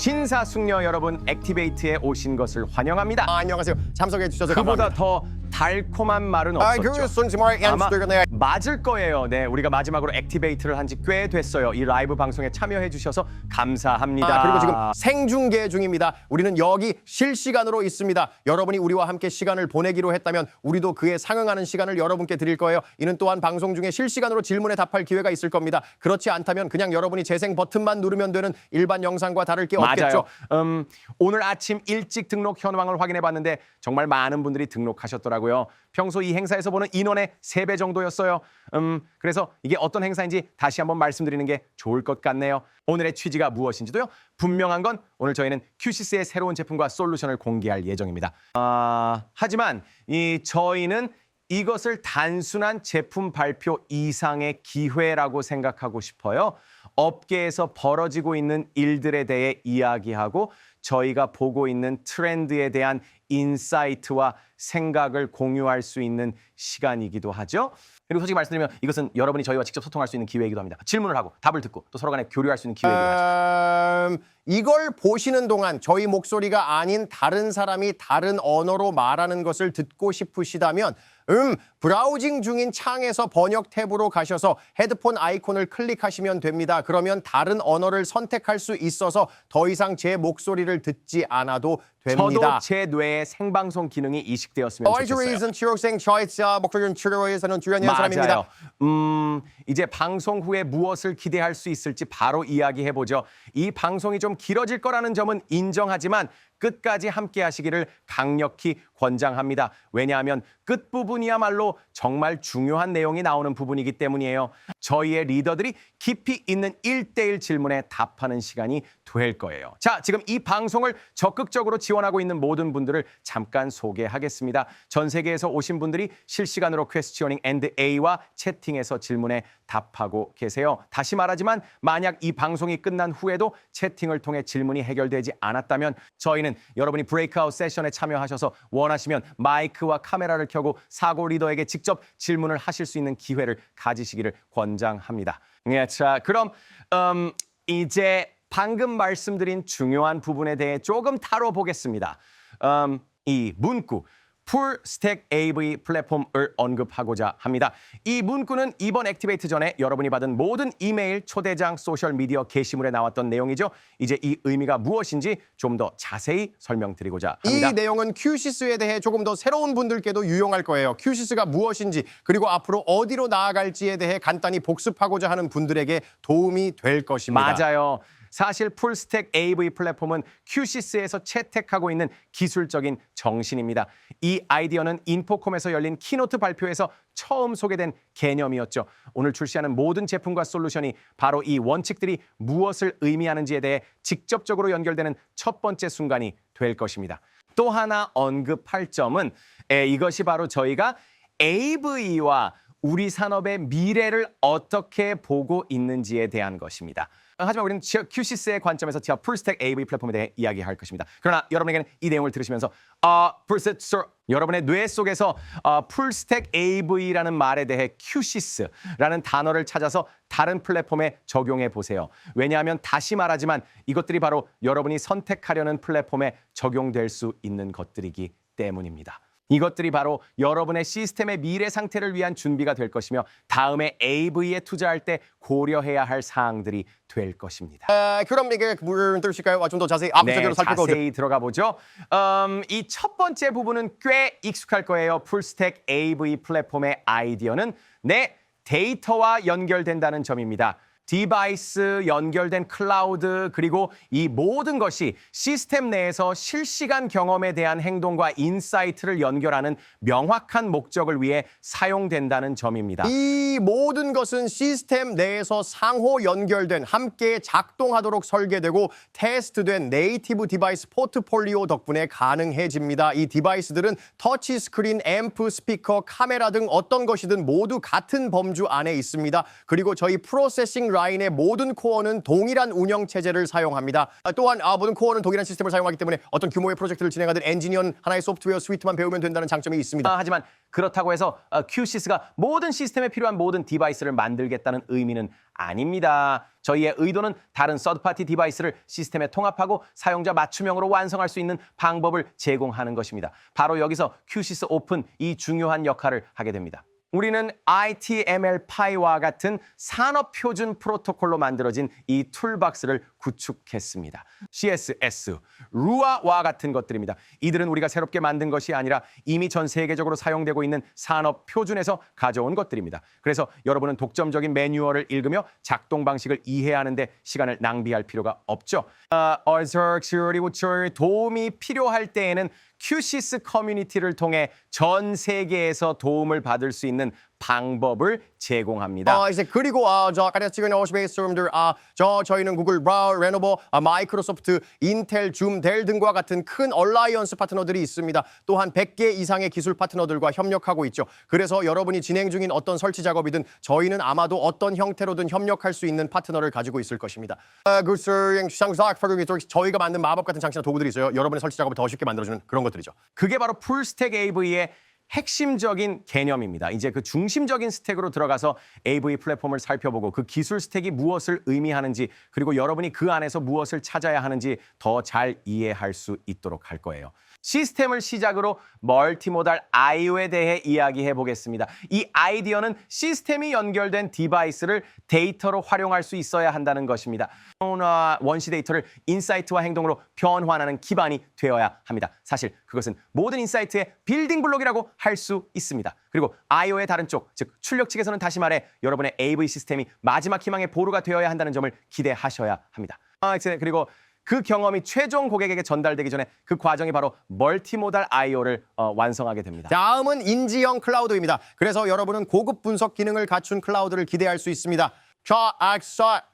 신사숙녀 여러분, 액티베이트에 오신 것을 환영합니다. 안녕하세요. 참석해 주셔서 그보다 감사합니다. 더 달콤한 말은 그것은 없었죠. 정말 아마 네. 맞을 거예요. 네, 우리가 마지막으로 액티베이트를 한 지 꽤 됐어요. 이 라이브 방송에 참여해 주셔서 감사합니다. 그리고 지금 생중계 중입니다. 우리는 여기 실시간으로 있습니다. 여러분이 우리와 함께 시간을 보내기로 했다면 우리도 그에 상응하는 시간을 여러분께 드릴 거예요. 이는 또한 방송 중에 실시간으로 질문에 답할 기회가 있을 겁니다. 그렇지 않다면 그냥 여러분이 재생 버튼만 누르면 되는 일반 영상과 다를 게 없겠죠. 맞아요. 오늘 아침 일찍 등록 현황을 확인해 봤는데 정말 많은 분들이 등록하셨더라고요. 평소 이 행사에서 보는 인원의 3배 정도였어요. 그래서 이게 어떤 행사인지 다시 한번 말씀드리는 게 좋을 것 같네요. 오늘의 취지가 무엇인지도요. 분명한 건 오늘 저희는 큐시스의 새로운 제품과 솔루션을 공개할 예정입니다. 하지만 저희는 이것을 단순한 제품 발표 이상의 기회라고 생각하고 싶어요. 업계에서 벌어지고 있는 일들에 대해 이야기하고 저희가 보고 있는 트렌드에 대한 인사이트와 생각을 공유할 수 있는 시간이기도 하죠. 그리고 솔직히 말씀드리면 이것은 여러분이 저희와 직접 소통할 수 있는 기회이기도 합니다. 질문을 하고 답을 듣고 또 서로 간에 교류할 수 있는 기회이기도 하죠. 이걸 보시는 동안 저희 목소리가 아닌 다른 사람이 다른 언어로 말하는 것을 듣고 싶으시다면 브라우징 중인 창에서 번역 탭으로 가셔서 헤드폰 아이콘을 클릭하시면 됩니다. 그러면 다른 언어를 선택할 수 있어서 더 이상 제 목소리를 듣지 않아도 됩니다. 저도 제 뇌에 생방송 기능이 이식되었으면 좋겠어요. 취록생 저의 목소리를 출력해서는 주연이한 사람입니다. 맞아요. 이제 방송 후에 무엇을 기대할 수 있을지 바로 이야기해보죠. 이 방송이 좀 길어질 거라는 점은 인정하지만 끝까지 함께 하시기를 강력히 권장합니다. 왜냐하면 끝부분이야말로 정말 중요한 내용이 나오는 부분이기 때문이에요. 저희의 리더들이 깊이 있는 1대1 질문에 답하는 시간이 될 거예요. 자, 지금 이 방송을 적극적으로 지원하고 있는 모든 분들을 잠깐 소개하겠습니다. 전 세계에서 오신 분들이 실시간으로 퀘스처닝 앤드 A와 채팅에서 질문에 답하고 계세요. 다시 말하지만 만약 이 방송이 끝난 후에도 채팅을 통해 질문이 해결되지 않았다면 저희는 여러분이 브레이크아웃 세션에 참여하셔서 원하시면 마이크와 카메라를 켜고 사고 리더에게 직접 질문을 하실 수 있는 기회를 가지시기를 권장합니다. 자, 그럼 이제 방금 말씀드린 중요한 부분에 대해 조금 다뤄보겠습니다. 이 문구 풀스택 AV 플랫폼을 언급하고자 합니다. 이 문구는 이번 액티베이트 전에 여러분이 받은 모든 이메일, 초대장, 소셜미디어 게시물에 나왔던 내용이죠. 이제 이 의미가 무엇인지 좀 더 자세히 설명드리고자 합니다. 이 내용은 큐시스에 대해 조금 더 새로운 분들께도 유용할 거예요. 큐시스가 무엇인지 그리고 앞으로 어디로 나아갈지에 대해 간단히 복습하고자 하는 분들에게 도움이 될 것입니다. 맞아요. 사실 풀스택 AV 플랫폼은 큐시스에서 채택하고 있는 기술적인 정신입니다. 이 아이디어는 인포콤에서 열린 키노트 발표에서 처음 소개된 개념이었죠. 오늘 출시하는 모든 제품과 솔루션이 바로 이 원칙들이 무엇을 의미하는지에 대해 직접적으로 연결되는 첫 번째 순간이 될 것입니다. 또 하나 언급할 점은 이것이 바로 저희가 AV와 우리 산업의 미래를 어떻게 보고 있는지에 대한 것입니다. 하지만 우리는 큐시스의 관점에서 풀스택 AV 플랫폼에 대해 이야기할 것입니다. 그러나 여러분에게는 이 내용을 들으시면서 여러분의 뇌 속에서 풀스택 AV라는 말에 대해 큐시스라는 단어를 찾아서 다른 플랫폼에 적용해 보세요. 왜냐하면 다시 말하지만 이것들이 바로 여러분이 선택하려는 플랫폼에 적용될 수 있는 것들이기 때문입니다. 이것들이 바로 여러분의 시스템의 미래 상태를 위한 준비가 될 것이며 다음에 AV에 투자할 때 고려해야 할 사항들이 될 것입니다. 그럼 이게 무슨 뜻일까요? 좀 더 자세히 앞서적으로 살펴보죠. 자세히 들어가 보죠. 이 첫 번째 부분은 꽤 익숙할 거예요. 풀스택 AV 플랫폼의 아이디어는 데이터와 연결된다는 점입니다. 디바이스, 연결된 클라우드, 그리고 이 모든 것이 시스템 내에서 실시간 경험에 대한 행동과 인사이트를 연결하는 명확한 목적을 위해 사용된다는 점입니다. 이 모든 것은 시스템 내에서 상호 연결된 함께 작동하도록 설계되고 테스트된 네이티브 디바이스 포트폴리오 덕분에 가능해집니다. 이 디바이스들은 터치 스크린, 앰프, 스피커, 카메라 등 어떤 것이든 모두 같은 범주 안에 있습니다. 그리고 저희 프로세싱 라인의 모든 코어는 동일한 운영 체제를 사용합니다. 또한 모든 코어는 동일한 시스템을 사용하기 때문에 어떤 규모의 프로젝트를 진행하든 엔지니어는 하나의 소프트웨어 스위트만 배우면 된다는 장점이 있습니다. 하지만 그렇다고 해서 QSys가 모든 시스템에 필요한 모든 디바이스를 만들겠다는 의미는 아닙니다. 저희의 의도는 다른 서드파티 디바이스를 시스템에 통합하고 사용자 맞춤형으로 완성할 수 있는 방법을 제공하는 것입니다. 바로 여기서 QSys 오픈 이 중요한 역할을 하게 됩니다. 우리는 ITML5와 같은 산업 표준 프로토콜로 만들어진 이 툴박스를 구축했습니다. CSS, 루아와 같은 것들입니다. 이들은 우리가 새롭게 만든 것이 아니라 이미 전 세계적으로 사용되고 있는 산업 표준에서 가져온 것들입니다. 그래서 여러분은 독점적인 매뉴얼을 읽으며 작동 방식을 이해하는 데 시간을 낭비할 필요가 없죠. 도움이 필요할 때에는 QSys 커뮤니티를 통해 전 세계에서 도움을 받을 수 있는 방법을 제공합니다. 이제 그리고 저 아까 찍은 여러분들 저희는 구글, 레노버, 마이크로소프트, 인텔, 줌, 델 등과 같은 큰 얼라이언스 파트너들이 있습니다. 또한 100개 이상의 기술 파트너들과 협력하고 있죠. 그래서 여러분이 진행 중인 어떤 설치 작업이든 저희는 아마도 어떤 형태로든 협력할 수 있는 파트너를 가지고 있을 것입니다. 저희가 만든 마법 같은 장치나 도구들이 있어요. 여러분의 설치 작업을 더 쉽게 만들어주는 그런 것들이죠. 그게 바로 풀스택 AV의 핵심적인 개념입니다. 이제 그 중심적인 스택으로 들어가서 AV 플랫폼을 살펴보고 그 기술 스택이 무엇을 의미하는지 그리고 여러분이 그 안에서 무엇을 찾아야 하는지 더 잘 이해할 수 있도록 할 거예요. 시스템을 시작으로 멀티모달 I/O에 대해 이야기해 보겠습니다. 이 아이디어는 시스템이 연결된 디바이스를 데이터로 활용할 수 있어야 한다는 것입니다. 원시 데이터를 인사이트와 행동으로 변환하는 기반이 되어야 합니다. 사실 그것은 모든 인사이트의 빌딩 블록이라고 할 수 있습니다. 그리고 I/O의 다른 쪽, 즉 출력 측에서는 다시 말해 여러분의 AV 시스템이 마지막 희망의 보루가 되어야 한다는 점을 기대하셔야 합니다. 그리고 그 경험이 최종 고객에게 전달되기 전에 그 과정이 바로 멀티모달 I/O를 완성하게 됩니다. 다음은 인지형 클라우드입니다. 그래서 여러분은 고급 분석 기능을 갖춘 클라우드를 기대할 수 있습니다.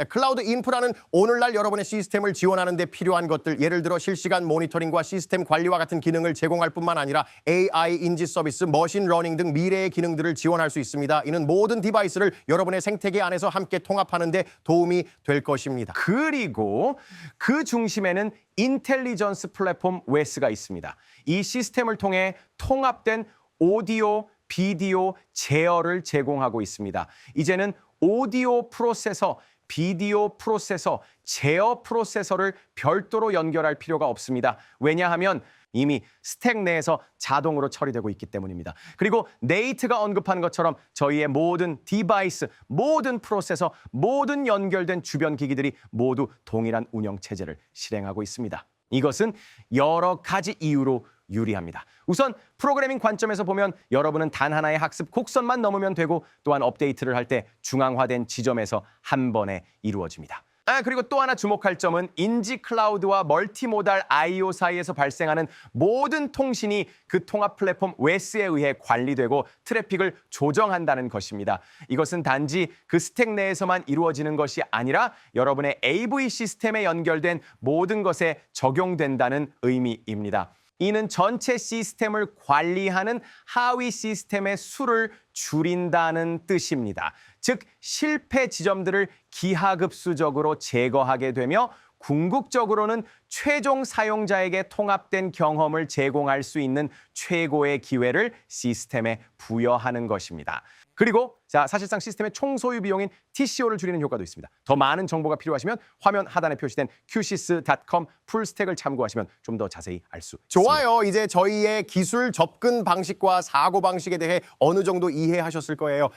클라우드 인프라는 오늘날 여러분의 시스템을 지원하는 데 필요한 것들, 예를 들어 실시간 모니터링과 시스템 관리와 같은 기능을 제공할 뿐만 아니라 AI 인지 서비스, 머신 러닝 등 미래의 기능들을 지원할 수 있습니다. 이는 모든 디바이스를 여러분의 생태계 안에서 함께 통합하는 데 도움이 될 것입니다. 그리고 그 중심에는 인텔리전스 플랫폼 웨스가 있습니다. 이 시스템을 통해 통합된 오디오, 비디오, 제어를 제공하고 있습니다. 이제는 오디오 프로세서, 비디오 프로세서, 제어 프로세서를 별도로 연결할 필요가 없습니다. 왜냐하면 이미 스택 내에서 자동으로 처리되고 있기 때문입니다. 그리고 네이트가 언급한 것처럼 저희의 모든 디바이스, 모든 프로세서, 모든 연결된 주변 기기들이 모두 동일한 운영 체제를 실행하고 있습니다. 이것은 여러 가지 이유로 유리합니다. 우선 프로그래밍 관점에서 보면 여러분은 단 하나의 학습 곡선만 넘으면 되고 또한 업데이트를 할 때 중앙화된 지점에서 한 번에 이루어집니다. 그리고 또 하나 주목할 점은 인지 클라우드와 멀티모달 I/O 사이에서 발생하는 모든 통신이 그 통합 플랫폼 웨스에 의해 관리되고 트래픽을 조정한다는 것입니다. 이것은 단지 그 스택 내에서만 이루어지는 것이 아니라 여러분의 AV 시스템에 연결된 모든 것에 적용된다는 의미입니다. 이는 전체 시스템을 관리하는 하위 시스템의 수를 줄인다는 뜻입니다. 즉, 실패 지점들을 기하급수적으로 제거하게 되며 궁극적으로는 최종 사용자에게 통합된 경험을 제공할 수 있는 최고의 기회를 시스템에 부여하는 것입니다. 그리고 사실상 시스템의 총 소유 비용인 TCO를 줄이는 효과도 있습니다. 더 많은 정보가 필요하시면 화면 하단에 표시된 qsys.com 풀스택을 참고하시면 좀 더 자세히 알 수 있습니다. 좋아요. 이제 저희의 기술 접근 방식과 사고 방식에 대해 어느 정도 이해하셨을 거예요.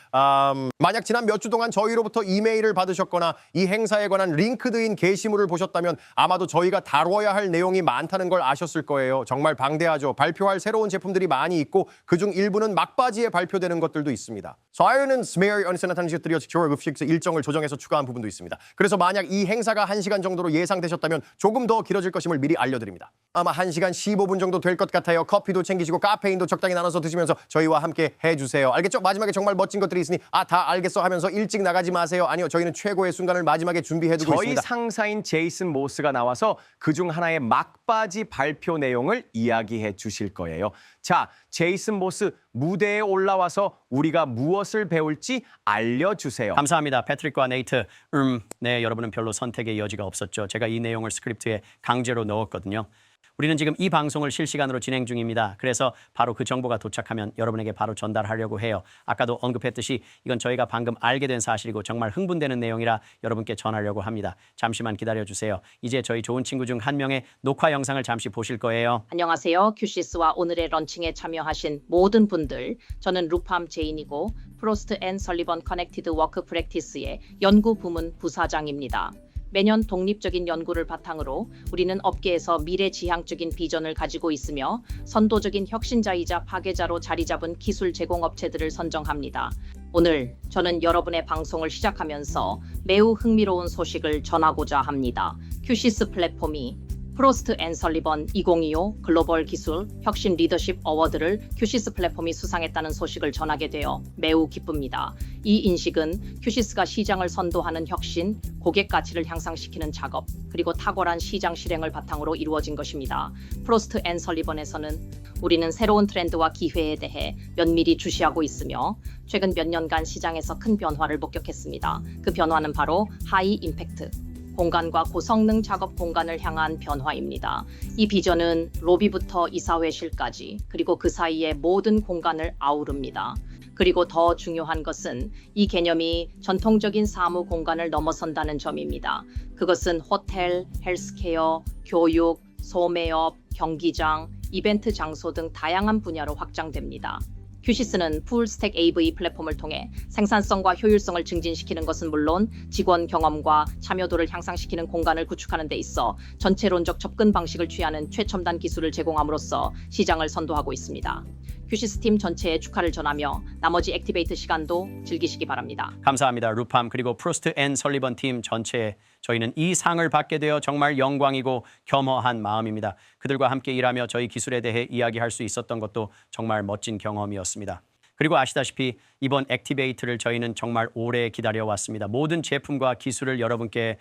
만약 지난 몇 주 동안 저희로부터 이메일을 받으셨거나 이 행사에 관한 링크드인 게시물을 보셨다면 아마도 저희가 다뤄야 할 내용이 많다는 걸 아셨을 거예요. 정말 방대하죠. 발표할 새로운 제품들이 많이 있고 그중 일부는 막바지에 발표되는 것들도 있습니다. 저희는 스메어의 어느새 나타나는 것들이요. 조업식스 일정을 조정해서 추가한 부분도 있습니다. 그래서 만약 이 행사가 1시간 정도로 예상되셨다면 조금 더 길어질 것임을 미리 알려드립니다. 아마 1시간 15분 정도 될 것 같아요. 커피도 챙기시고 카페인도 적당히 나눠서 드시면서 저희와 함께 해주세요. 알겠죠? 마지막에 정말 멋진 것들이 있으니 다 알겠어 하면서 일찍 나가지 마세요. 아니요, 저희는 최고의 순간을 마지막에 준비해두고 저희 있습니다. 상사인 제이슨 모스가 나와서 그중 하나의 막바지 발표 내용을 이야기해 주실 거예요. 자, 제이슨 모스 무대에 올라와서 우리가 무엇을 배울지 알려주세요. 감사합니다. 패트릭과 네이트. 네, 여러분은 별로 선택의 여지가 없었죠. 제가 이 내용을 스크립트에 강제로 넣었거든요. 우리는 지금 이 방송을 실시간으로 진행 중입니다. 그래서 바로 그 정보가 도착하면 여러분에게 바로 전달하려고 해요. 아까도 언급했듯이 이건 저희가 방금 알게 된 사실이고 정말 흥분되는 내용이라 여러분께 전하려고 합니다. 잠시만 기다려주세요. 이제 저희 좋은 친구 중 한 명의 녹화 영상을 잠시 보실 거예요. 안녕하세요. 큐시스와 오늘의 런칭에 참여하신 모든 분들. 저는 루팜 제인이고 프로스트 앤 설리번 커넥티드 워크 프랙티스의 연구 부문 부사장입니다. 매년 독립적인 연구를 바탕으로 우리는 업계에서 미래지향적인 비전을 가지고 있으며 선도적인 혁신자이자 파괴자로 자리 잡은 기술 제공업체들을 선정합니다. 오늘 저는 여러분의 방송을 시작하면서 매우 흥미로운 소식을 전하고자 합니다. 큐시스 플랫폼이 프로스트 앤 설리번 2025 글로벌 기술 혁신 리더십 어워드를 큐시스 플랫폼이 수상했다는 소식을 전하게 되어 매우 기쁩니다. 이 인식은 큐시스가 시장을 선도하는 혁신, 고객 가치를 향상시키는 작업, 그리고 탁월한 시장 실행을 바탕으로 이루어진 것입니다. 프로스트 앤 설리번에서는 우리는 새로운 트렌드와 기회에 대해 면밀히 주시하고 있으며 최근 몇 년간 시장에서 큰 변화를 목격했습니다. 그 변화는 바로 하이 임팩트 공간과 고성능 작업 공간을 향한 변화입니다. 이 비전은 로비부터 이사회실까지 그리고 그 사이의 모든 공간을 아우릅니다. 그리고 더 중요한 것은 이 개념이 전통적인 사무 공간을 넘어선다는 점입니다. 그것은 호텔, 헬스케어, 교육, 소매업, 경기장, 이벤트 장소 등 다양한 분야로 확장됩니다. 큐시스는 풀스택 AV 플랫폼을 통해 생산성과 효율성을 증진시키는 것은 물론 직원 경험과 참여도를 향상시키는 공간을 구축하는 데 있어 전체론적 접근 방식을 취하는 최첨단 기술을 제공함으로써 시장을 선도하고 있습니다. 큐시스 팀 전체에 축하를 전하며 나머지 액티베이트 시간도 즐기시기 바랍니다. 감사합니다. 루팜 그리고 프로스트 앤 설리번 팀 전체에 저희는 이 상을 받게 되어 정말 영광이고 겸허한 마음입니다. 그들과 함께 일하며 저희 기술에 대해 이야기할 수 있었던 것도 정말 멋진 경험이었습니다. 그리고 아시다시피 이번 액티베이트를 저희는 정말 오래 기다려왔습니다. 모든 제품과 기술을 여러분께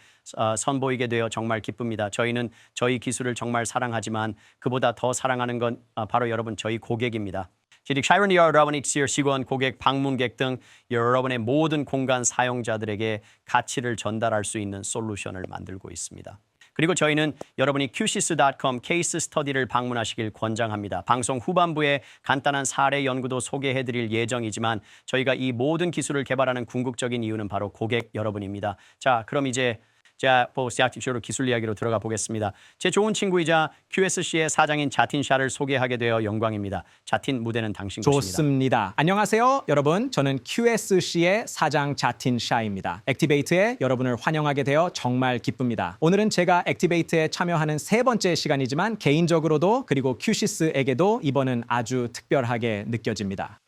선보이게 되어 정말 기쁩니다. 저희는 저희 기술을 정말 사랑하지만 그보다 더 사랑하는 건 바로 여러분 저희 고객입니다. 지금 샤이런 여러분이 직원, 고객, 방문객 등 여러분의 모든 공간 사용자들에게 가치를 전달할 수 있는 솔루션을 만들고 있습니다. 그리고 저희는 여러분이 qsys.com 케이스 스터디를 방문하시길 권장합니다. 방송 후반부에 간단한 사례 연구도 소개해드릴 예정이지만 저희가 이 모든 기술을 개발하는 궁극적인 이유는 바로 고객 여러분입니다. 자, 그럼 이제 시작적으로 기술 이야기로 들어가 보겠습니다. 제 좋은 친구이자 QSC의 사장인 자틴 샤를 소개하게 되어 영광입니다. 자틴, 무대는 당신 것입니다. 좋습니다. 안녕하세요, 여러분. 저는 QSC의 사장 자틴 샤입니다. 액티베이트에 여러분을 환영하게 되어 정말 기쁩니다. 오늘은 제가 액티베이트에 참여하는 세 번째 시간이지만 개인적으로도 그리고 큐시스에게도 이번은 아주 특별하게 느껴집니다.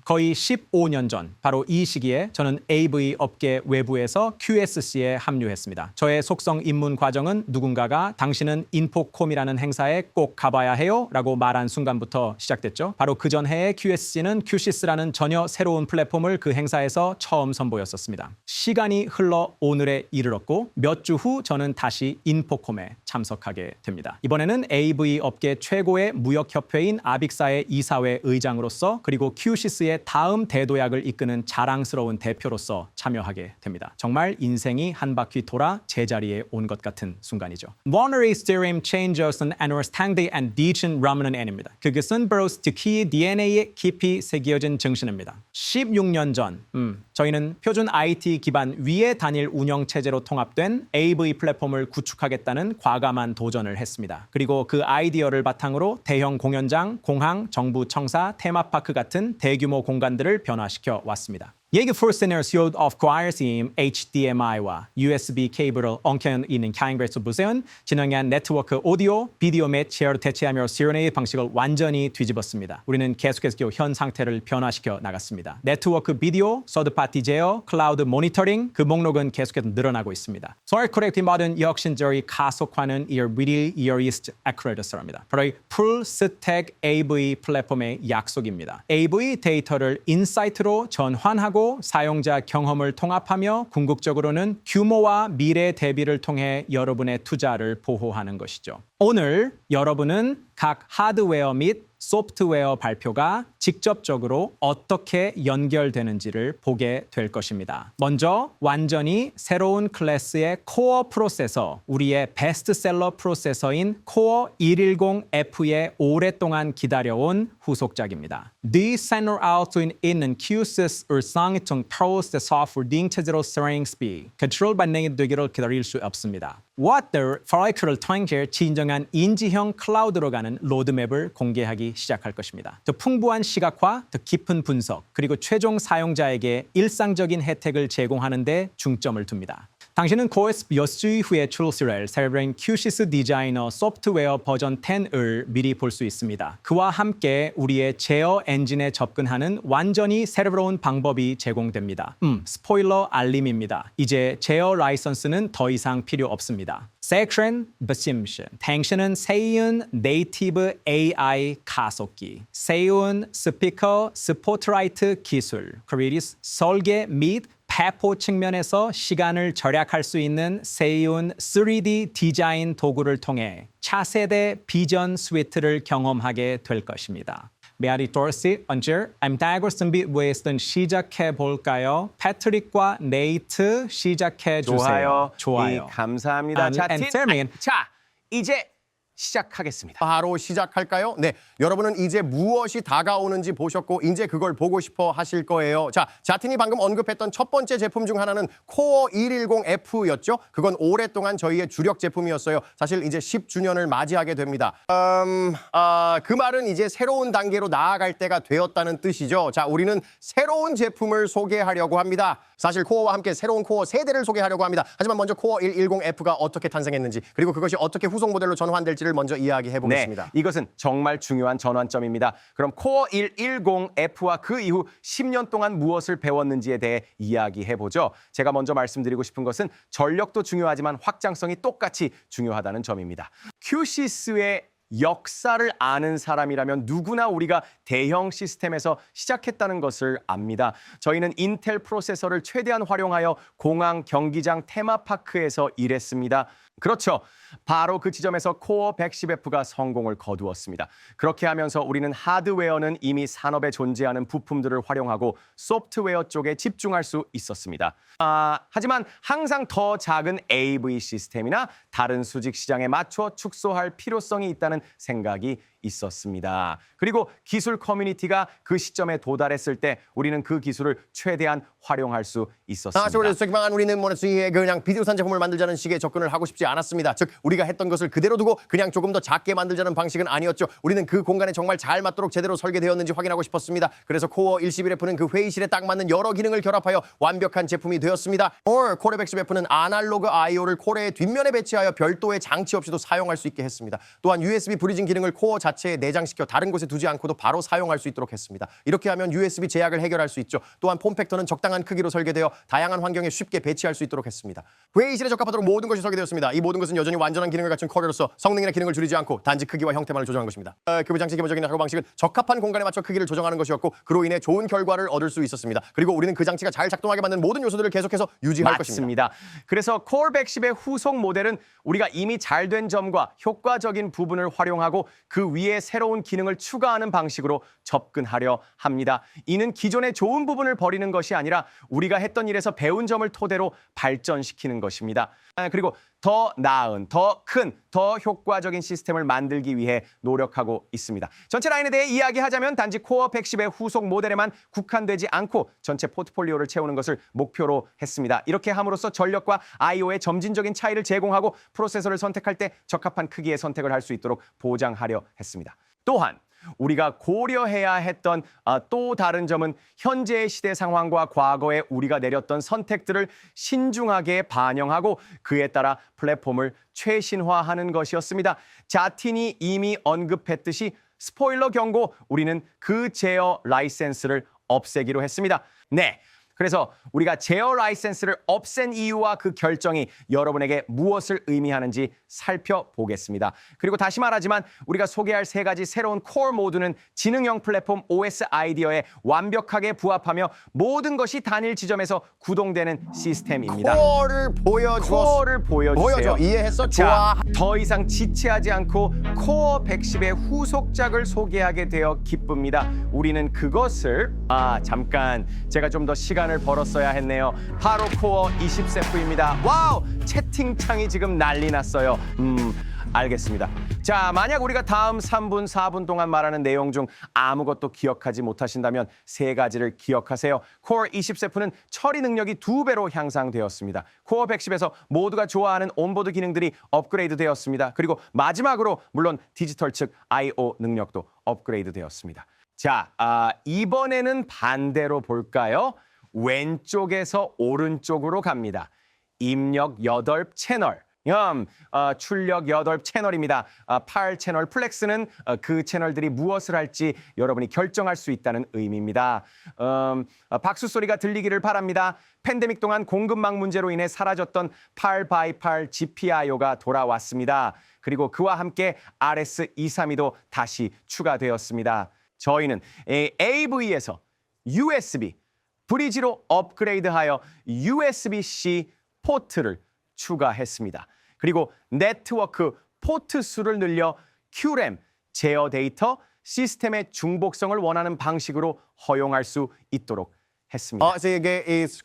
거의 15년 전 바로 이 시기에 저는 AV 업계 외부에서 QSC에 합류했습니다. 저의 속성 입문 과정은 누군가가 당신은 인포콤이라는 행사에 꼭 가봐야 해요 라고 말한 순간부터 시작됐죠. 바로 그전 해에 QSC는 큐시스라는 전혀 새로운 플랫폼을 그 행사에서 처음 선보였었습니다. 시간이 흘러 오늘에 이르렀고 몇 주 후 저는 다시 인포콤에 참석하게 됩니다. 이번에는 AV 업계 최고의 무역협회인 아빅사의 이사회 의장으로서 그리고 큐시스의 다음 대도약을 이끄는 자랑스러운 대표로서 참여하게 됩니다. 정말 인생이 한 바퀴 돌아 제자리에 온 것 같은 순간이죠. 오늘의 스트림 체인저스는 안월스탕대 앤 디친 라면은 N입니다. 그것은 바로 특히 DNA에 깊이 새겨진 정신입니다. 16년 전 저희는 표준 IT 기반 위에 단일 운영 체제로 통합된 AV 플랫폼을 구축하겠다는 과감한 도전을 했습니다. 그리고 그 아이디어를 바탕으로 대형 공연장, 공항, 정부 청사, 테마파크 같은 대규모 공간들을 변화시켜 왔습니다. 예기 풀스னர் 시옷 of 과일심 HDMI와 USB 케이블을 엉켜 있는 카잉그레스 보세요. 진행한 네트워크 오디오, 비디오 및 제어를 대체하며 시연의 방식을 완전히 뒤집었습니다. 우리는 계속해서 현 상태를 변화시켜 나갔습니다. 네트워크 비디오, 서드파티 제어, 클라우드 모니터링, 그 목록은 계속해서 늘어나고 있습니다. 소셜 코렉티 모든 혁신들이 가속화는 이어리스트 액크레더스랍니다. 바로 풀스택 AV 플랫폼의 약속입니다. AV 데이터를 인사이트로 전환하고 사용자 경험을 통합하며 궁극적으로는 규모와 미래 대비를 통해 여러분의 투자를 보호하는 것이죠. 오늘 여러분은 각 하드웨어 및 소프트웨어 발표가 직접적으로 어떻게 연결되는지를 보게 될 것입니다. 먼저 완전히 새로운 클래스의 코어 프로세서, 우리의 베스트셀러 프로세서인 코어 110F의 오랫동안 기다려온 후속작입니다. 네 생활auto인 있는 QSys 울상이통 프로세서 딩체제로 스트링스비 컨트롤 반응이 되기를 기다릴 수 없습니다. Water 파이크를 통해 진정한 인지형 클라우드로 가는 로드맵을 공개하기 시작할 것입니다. 더 풍부한 시각화, 더 깊은 분석, 그리고 최종 사용자에게 일상적인 혜택을 제공하는 데 중점을 둡니다. 당신은 코에스 몇 주 후에 출시될 새로운 QSys 디자이너 소프트웨어 버전 10을 미리 볼 수 있습니다. 그와 함께 우리의 제어 엔진에 접근하는 완전히 새로운 방법이 제공됩니다. 스포일러 알림입니다. 이제 제어 라이선스는 더 이상 필요 없습니다. Section Besimtion. 당신은 새로운 네이티브 AI 가속기, 새로운 스피커 스포트라이트 기술, 그리고 설계 및 배포 측면에서 시간을 절약할 수 있는 새로운 3D 디자인 도구를 통해 차세대 비전 스위트를 경험하게 될 것입니다. 메아리 도르시, 언제 암다고 준비했던 시작해 볼까요? 패트릭과 네이트 시작해 주세요. 좋아요. 감사합니다. 자, 이제 시작하겠습니다. 바로 시작할까요? 네, 여러분은 이제 무엇이 다가오는지 보셨고 이제 그걸 보고 싶어 하실 거예요. 자, 자틴이 방금 언급했던 첫 번째 제품 중 하나는 코어 110F였죠. 그건 오랫동안 저희의 주력 제품이었어요. 사실 이제 10주년을 맞이하게 됩니다. 그 말은 이제 새로운 단계로 나아갈 때가 되었다는 뜻이죠. 자, 우리는 새로운 제품을 소개하려고 합니다. 사실 코어와 함께 새로운 코어 세대를 소개하려고 합니다. 하지만 먼저 코어 110F가 어떻게 탄생했는지, 그리고 그것이 어떻게 후속 모델로 전환될지를 먼저 이야기해 보겠습니다. 네, 이것은 정말 중요한 전환점입니다. 그럼 코어 110F와 그 이후 10년 동안 무엇을 배웠는지에 대해 이야기해 보죠. 제가 먼저 말씀드리고 싶은 것은 전력도 중요하지만 확장성이 똑같이 중요하다는 점입니다. QSys의 역사를 아는 사람이라면 누구나 우리가 대형 시스템에서 시작했다는 것을 압니다. 저희는 인텔 프로세서를 최대한 활용하여 공항, 경기장, 테마파크에서 일했습니다. 그렇죠. 바로 그 지점에서 코어 110F가 성공을 거두었습니다. 그렇게 하면서 우리는 하드웨어는 이미 산업에 존재하는 부품들을 활용하고 소프트웨어 쪽에 집중할 수 있었습니다. 하지만 항상 더 작은 AV 시스템이나 다른 수직 시장에 맞춰 축소할 필요성이 있다는 생각이 있었습니다. 그리고 기술 커뮤니티가 그 시점에 도달했을 때 우리는 그 기술을 최대한 활용할 수 있었습니다. 우리는 그냥 비디오산 제품을 만들자는 식의 접근을 하고 싶지 않았습니다. 즉 우리가 했던 것을 그대로 두고 그냥 조금 더 작게 만들자는 방식은 아니었죠. 우리는 그 공간에 정말 잘 맞도록 제대로 설계되었는지 확인하고 싶었습니다. 그래서 코어 111F는 그 회의실에 딱 맞는 여러 기능을 결합하여 완벽한 제품이 되었습니다. 코어 110F는 아날로그 I/O를 코어의 뒷면에 배치하여 별도의 장치 없이도 사용할 수 있게 했습니다. 또한 USB 브리징 기능을 코어 자체에 내장시켜 다른 곳에 두지 않고도 바로 사용할 수 있도록 했습니다. 이렇게 하면 USB 제약을 해결할 수 있죠. 또한 폼팩터는 적당한 크기로 설계되어 다양한 환경에 쉽게 배치할 수 있도록 했습니다. 회의실에 적합하도록 모든 것이 설계되었습니다. 이 모든 것은 여전히 완전한 기능을 갖춘 코어로서 성능이나 기능을 줄이지 않고 단지 크기와 형태만을 조정한 것입니다. 그 장치 기본적인 작업 방식은 적합한 공간에 맞춰 크기를 조정하는 것이었고 그로 인해 좋은 결과를 얻을 수 있었습니다. 그리고 우리는 그 장치가 잘 작동하게 만든 모든 요소들을 계속해서 유지할 것입니다. 그래서 코어 110의 후속 모델은 우리가 이미 잘 된 점과 효과적인 부분을 활용하고 그 위에 새로운 기능을 추가하는 방식으로 접근하려 합니다. 이는 기존의 좋은 부분을 버리는 것이 아니라 우리가 했던 일에서 배운 점을 토대로 발전시키는 것입니다. 그리고 더 나은, 더 큰, 더 효과적인 시스템을 만들기 위해 노력하고 있습니다. 전체 라인에 대해 이야기하자면 단지 코어 110의 후속 모델에만 국한되지 않고 전체 포트폴리오를 채우는 것을 목표로 했습니다. 이렇게 함으로써 전력과 I/O의 점진적인 차이를 제공하고 프로세서를 선택할 때 적합한 크기의 선택을 할 수 있도록 보장하려 했습니다. 또한 우리가 고려해야 했던 또 다른 점은 현재의 시대 상황과 과거에 우리가 내렸던 선택들을 신중하게 반영하고 그에 따라 플랫폼을 최신화하는 것이었습니다. 자틴이 이미 언급했듯이 스포일러 경고, 우리는 그 제어 라이센스를 없애기로 했습니다. 네, 그래서 우리가 제어 라이센스를 없앤 이유와 그 결정이 여러분에게 무엇을 의미하는지 살펴보겠습니다. 그리고 다시 말하지만 우리가 소개할 세 가지 새로운 코어 모드는 지능형 플랫폼 OS 아이디어에 완벽하게 부합하며 모든 것이 단일 지점에서 구동되는 시스템입니다. 코어를 코어를 보여주세요. 이해했어? 자, 좋아. 더 이상 지체하지 않고 코어 110의 후속작을 소개하게 되어 기쁩니다. 우리는 그것을 잠깐 제가 좀 더 시간을 벌었어야 했네요. 바로 코어 20세프입니다. 와우! 채팅창이 지금 난리 났어요. 알겠습니다. 자, 만약 우리가 다음 3분, 4분 동안 말하는 내용 중 아무것도 기억하지 못하신다면 세 가지를 기억하세요. 코어 20세프는 처리 능력이 2배로 향상되었습니다. 코어 110에서 모두가 좋아하는 온보드 기능들이 업그레이드 되었습니다. 그리고 마지막으로 물론 디지털 측 I/O 능력도 업그레이드 되었습니다. 자, 이번에는 반대로 볼까요? 왼쪽에서 오른쪽으로 갑니다. 입력 8채널. 출력 8채널입니다. 8채널 플렉스는 그 채널들이 무엇을 할지 여러분이 결정할 수 있다는 의미입니다. 박수 소리가 들리기를 바랍니다. 팬데믹 동안 공급망 문제로 인해 사라졌던 8x8 GPIO가 돌아왔습니다. 그리고 그와 함께 RS232도 다시 추가되었습니다. 저희는 AV에서 USB, 브리지로 업그레이드하여 USB-C 포트를 추가했습니다. 그리고 네트워크 포트 수를 늘려 QRAM, 제어 데이터, 시스템의 중복성을 원하는 방식으로 허용할 수 있도록 했습니다.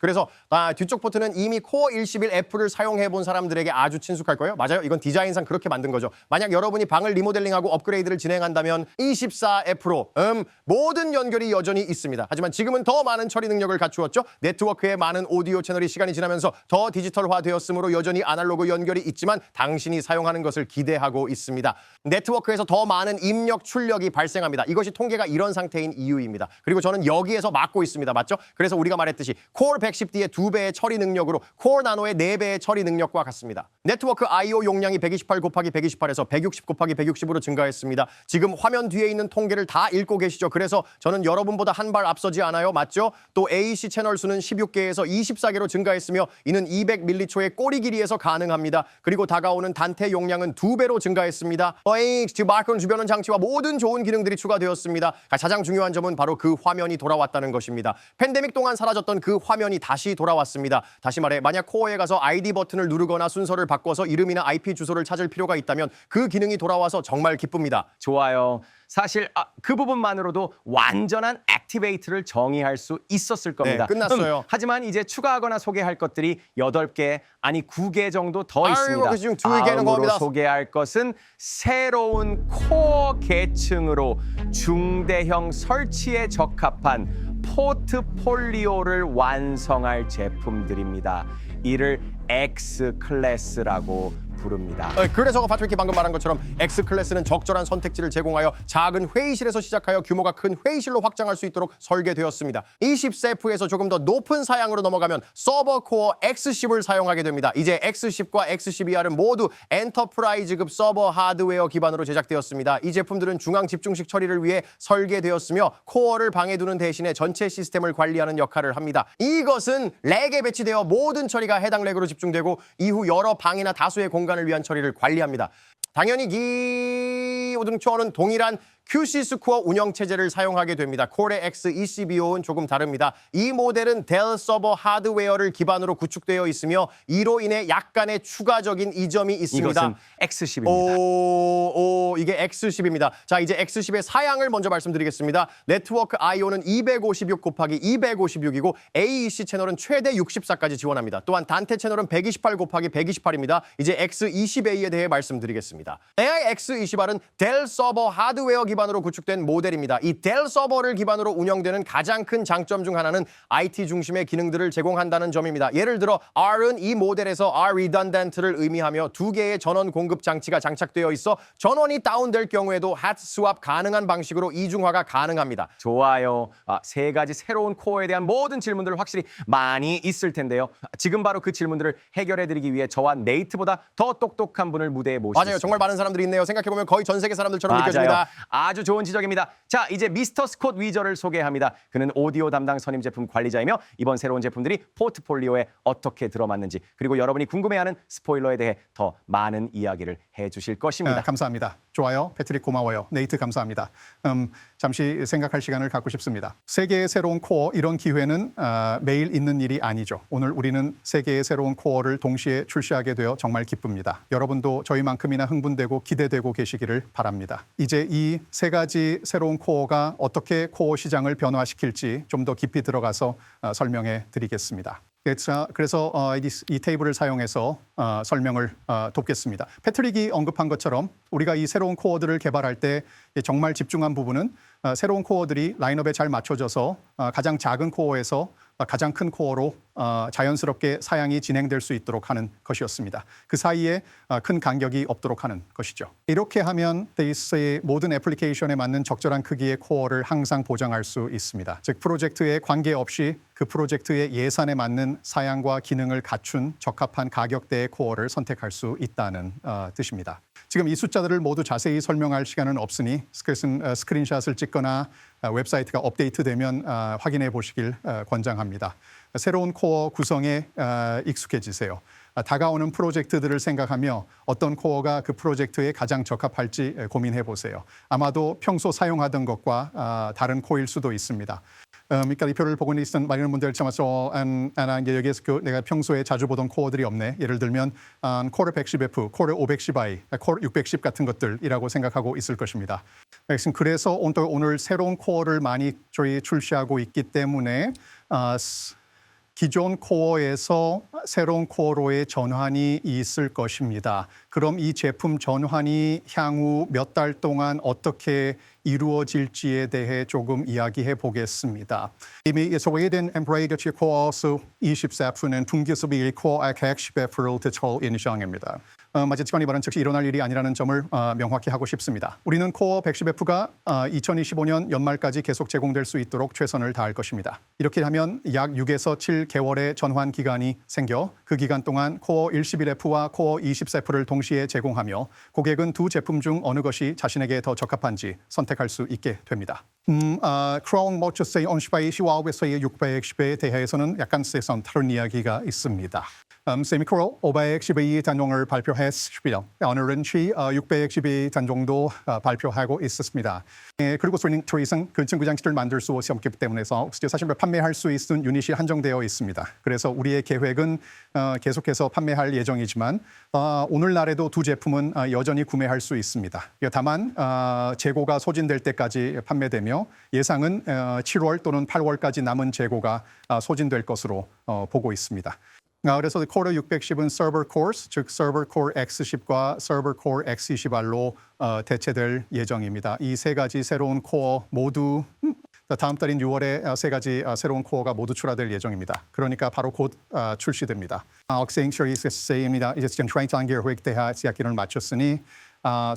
그래서 뒤쪽 포트는 이미 코어 111F를 사용해 본 사람들에게 아주 친숙할 거예요. 맞아요. 이건 디자인상 그렇게 만든 거죠. 만약 여러분이 방을 리모델링하고 업그레이드를 진행한다면 24F로 모든 연결이 여전히 있습니다. 하지만 지금은 더 많은 처리 능력을 갖추었죠. 네트워크에 많은 오디오 채널이 시간이 지나면서 더 디지털화되었으므로 여전히 아날로그 연결이 있지만 당신이 사용하는 것을 기대하고 있습니다. 네트워크에서 더 많은 입력 출력이 발생합니다. 이것이 통계가 이런 상태인 이유입니다. 그리고 저는 여기에서 막고 있습니다. 맞죠? 그래서 우리가 말했듯이 코어 110D의 2배의 처리 능력으로 코어 나노의 4배의 처리 능력과 같습니다. 네트워크 I/O 용량이 128 곱하기 128에서 160 곱하기 160으로 증가했습니다. 지금 화면 뒤에 있는 통계를 다 읽고 계시죠? 그래서 저는 여러분보다 한 발 앞서지 않아요. 맞죠? 또 AEC 채널 수는 16개에서 24개로 증가했으며 이는 200m초의 꼬리 길이에서 가능합니다. 그리고 다가오는 단테 용량은 2배로 증가했습니다. 지금 마이크론 주변원 장치와 모든 좋은 기능들이 추가되었습니다. 가장 중요한 점은 바로 그 화면이 돌아왔다는 것입니다. 팬데믹 동안 사라졌던 그 화면이 다시 돌아왔습니다. 다시 말해 만약 코어에 가서 ID 버튼을 누르거나 순서를 바꿔서 이름이나 IP 주소를 찾을 필요가 있다면 그 기능이 돌아와서 정말 기쁩니다. 좋아요. 사실 그 부분만으로도 완전한 액티베이트를 정의할 수 있었을 겁니다. 네, 끝났어요. 하지만 이제 추가하거나 소개할 것들이 8개, 아니 9개 정도 더 있습니다. 그중 2개는 다음으로 겁니다. 소개할 것은 새로운 코어 계층으로 중대형 설치에 적합한 포트폴리오를 완성할 제품들입니다. 이를 X 클래스라고 부릅니다. 그래서 파트릭이 방금 말한 것처럼 X클래스는 적절한 선택지를 제공하여 작은 회의실에서 시작하여 규모가 큰 회의실로 확장할 수 있도록 설계되었습니다. 20세프에서 조금 더 높은 사양으로 넘어가면 서버 코어 X10을 사용하게 됩니다. 이제 X10과 X12R은 모두 엔터프라이즈급 서버 하드웨어 기반으로 제작되었습니다. 이 제품들은 중앙 집중식 처리를 위해 설계되었으며 코어를 방에 두는 대신에 전체 시스템을 관리하는 역할을 합니다. 이것은 렉에 배치되어 모든 처리가 해당 렉으로 집중되고 이후 여러 방이나 다수의 공간을 위한 처리를 관리합니다. 당연히 기호등초어는 동일한 QSys 코어 운영체제를 사용하게 됩니다. 코레 X ECBO는 조금 다릅니다. 이 모델은 델 서버 하드웨어를 기반으로 구축되어 있으며 이로 인해 약간의 추가적인 이점이 있습니다. 이것은 X10입니다. 이게 X10입니다. 자, 이제 X10의 사양을 먼저 말씀드리겠습니다. 네트워크 I/O는 256 곱하기 256이고 AEC 채널은 최대 64까지 지원합니다. 또한 단테 채널은 128 곱하기 128입니다. 이제 X20A에 대해 말씀드리겠습니다. AI X20R은 델 서버 하드웨어 기반으로 구축된 모델입니다. 이 델 서버를 기반으로 운영되는 가장 큰 장점 중 하나는 IT 중심의 기능들을 제공한다는 점입니다. 예를 들어 R은 이 모델에서 R redundant를 의미하며 2개의 전원 공급 장치가 장착되어 있어 전원이 다운될 경우에도 핫 스왑 가능한 방식으로 이중화가 가능합니다. 좋아요. 세 가지 새로운 코어에 대한 모든 질문들 확실히 많이 있을 텐데요. 지금 바로 그 질문들을 해결해드리기 위해 저와 네이트보다 더 똑똑한 분을 무대에 모시겠습니다. 맞아요. 정말 많은 사람들이 있네요. 생각해보면 거의 전 세계 사람들처럼 느껴집니다. 아주 좋은 지적입니다. 자, 이제 미스터 스콧 위저를 소개합니다. 그는 오디오 담당 선임 제품 관리자이며 이번 새로운 제품들이 포트폴리오에 어떻게 들어맞는지 그리고 여러분이 궁금해하는 스포일러에 대해 더 많은 이야기를 해주실 것입니다. 감사합니다. 좋아요. 패트릭 고마워요. 네이트 감사합니다. 잠시 생각할 시간을 갖고 싶습니다. 세계의 새로운 코어 이런 기회는 매일 있는 일이 아니죠. 오늘 우리는 세계의 새로운 코어를 동시에 출시하게 되어 정말 기쁩니다. 여러분도 저희만큼이나 흥분되고 기대되고 계시기를 바랍니다. 이제 이 세 가지 새로운 코어가 어떻게 코어 시장을 변화시킬지 좀 더 깊이 들어가서 설명해 드리겠습니다. 그래서 이 테이블을 사용해서 설명을 돕겠습니다. 패트릭이 언급한 것처럼 우리가 이 새로운 코어들을 개발할 때 정말 집중한 부분은 새로운 코어들이 라인업에 잘 맞춰져서 가장 작은 코어에서 가장 큰 코어로 자연스럽게 사양이 진행될 수 있도록 하는 것이었습니다. 그 사이에 큰 간격이 없도록 하는 것이죠. 이렇게 하면 데이스의 모든 애플리케이션에 맞는 적절한 크기의 코어를 항상 보장할 수 있습니다. 즉 프로젝트에 관계없이 그 프로젝트의 예산에 맞는 사양과 기능을 갖춘 적합한 가격대의 코어를 선택할 수 있다는 뜻입니다. 지금 이 숫자들을 모두 자세히 설명할 시간은 없으니 스크린샷을 찍거나 웹사이트가 업데이트되면 확인해 보시길 권장합니다. 새로운 코어 구성에 익숙해지세요. 다가오는 프로젝트들을 생각하며 어떤 코어가 그 프로젝트에 가장 적합할지 고민해 보세요. 아마도 평소 사용하던 것과 다른 코어일 수도 있습니다. 이 표를 보고 있는 많은 분들 참아서 여기에서 내가 평소에 자주 보던 코어들이 없네. 예를 들면 코어 110F, 코어 510i, 코어 610 같은 것들이라고 생각하고 있을 것입니다. 그래서 오늘 새로운 코어를 많이 저희 출시하고 있기 때문에 기존 코어에서 새로운 코어로의 전환이 있을 것입니다. 그럼 이 제품 전환이 향후 몇 달 동안 어떻게 이루어질지에 대해 조금 이야기해 보겠습니다. 이미 소개된 엠브레이드 코어 24F는 분기수비 코어 110F를 대처할 예정입니다. 마지막에 이번은 즉시 일어날 일이 아니라는 점을 명확히 하고 싶습니다. 우리는 코어 110F가 2025년 연말까지 계속 제공될 수 있도록 최선을 다할 것입니다. 이렇게 하면 약 6에서 7개월의 전환 기간이 생겨 그 기간 동안 코어 111F와 코어 20F를 동시에 제공하며 고객은 두 제품 중 어느 것이 자신에게 더 적합한지 선택할 수 있게 됩니다. 크라운 모처스의 온시바이 시와우에서의 610에 대해서는 약간 다른 이야기가 있습니다. 세미코로 512 단종을 발표했습니다. 오늘은 612 단종도 발표하고 있었습니다. 그리고 저희는 그 증구장치를 만들 수 없기 때문에 사실 판매할 수 있는 유닛이 한정되어 있습니다. 그래서 우리의 계획은 계속해서 판매할 예정이지만 오늘날에도 두 제품은 여전히 구매할 수 있습니다. 다만 재고가 소진될 때까지 판매되며 예상은 7월 또는 8월까지 남은 재고가 소진될 것으로 보고 있습니다. 그래서 코어 610은 서버 코어스, 즉 서버 코어 X10과 서버 코어 X20R로 대체될 예정입니다. 이 세 가지 새로운 코어 모두 다음 달인 6월에 세 가지 새로운 코어가 모두 출하될 예정입니다. 그러니까 바로 곧 출시됩니다. 억세잉셔리스입니다. 이제 지금 트레이닝 단계에 대한 이야기를 마쳤으니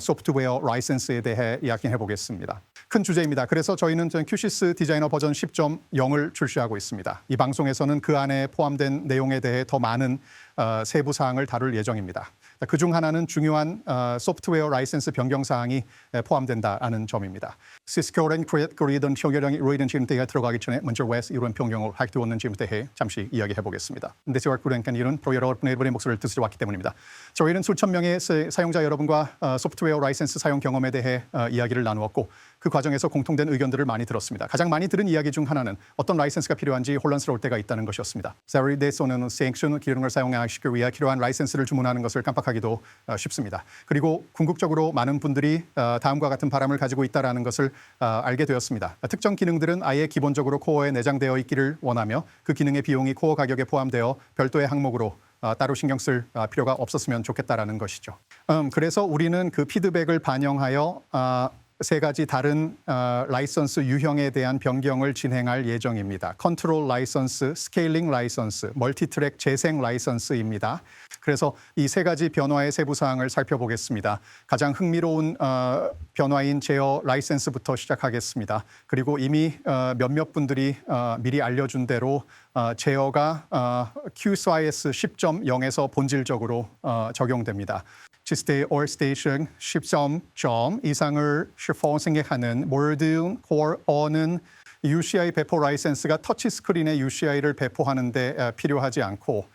소프트웨어 라이센스에 대해 이야기해 보겠습니다. 큰 주제입니다. 그래서 저희는 큐시스 디자이너 버전 10.0을 출시하고 있습니다. 이 방송에서는 그 안에 포함된 내용에 대해 더 많은 세부 사항을 다룰 예정입니다. 그중 하나는 중요한 소프트웨어 라이센스 변경 사항이 포함된다는 점입니다. 시스코는 그리던 표결형이 이루어진 지금대에 들어가기 전에 먼저 왜 이런 변경을 하게 지금대에 잠시 이야기해 보겠습니다. 근데 제가 그러니까 이런 여러분의 목소리를 듣으러 왔기 때문입니다. 저희는 수천 명의 사용자 여러분과 소프트웨어 라이센스 사용 경험에 대해 이야기를 나누었고 그 과정에서 공통된 의견들을 많이 들었습니다. 가장 많이 들은 이야기 중 하나는 어떤 라이센스가 필요한지 혼란스러울 때가 있다는 것이었습니다. 세리데소는 생션 기능을 사용하시기 위해 필요한 라이센스를 주문하는 것을 깜빡하기도 쉽습니다. 그리고 궁극적으로 많은 분들이 다음과 같은 바람을 가지고 있다는 것을 알게 되었습니다. 특정 기능들은 아예 기본적으로 코어에 내장되어 있기를 원하며 그 기능의 비용이 코어 가격에 포함되어 별도의 항목으로 따로 신경 쓸 필요가 없었으면 좋겠다라는 것이죠. 그래서 우리는 그 피드백을 반영하여 세 가지 다른 라이선스 유형에 대한 변경을 진행할 예정입니다. 컨트롤 라이선스, 스케일링 라이선스, 멀티트랙 재생 라이선스입니다. 그래서 이 세 가지 변화의 세부 사항을 살펴보겠습니다. 가장 흥미로운 변화인 제어 라이센스부터 시작하겠습니다. 그리고 이미 몇몇 분들이 미리 알려준 대로 제어가 QSIS 10.0에서 본질적으로 적용됩니다. 지스테이 올스테이션 10점 이상을 슈퍼 생략하는 모든 코어는 UCI 배포 라이센스가 터치 스크린에 UCI를 배포하는 데 필요하지 않고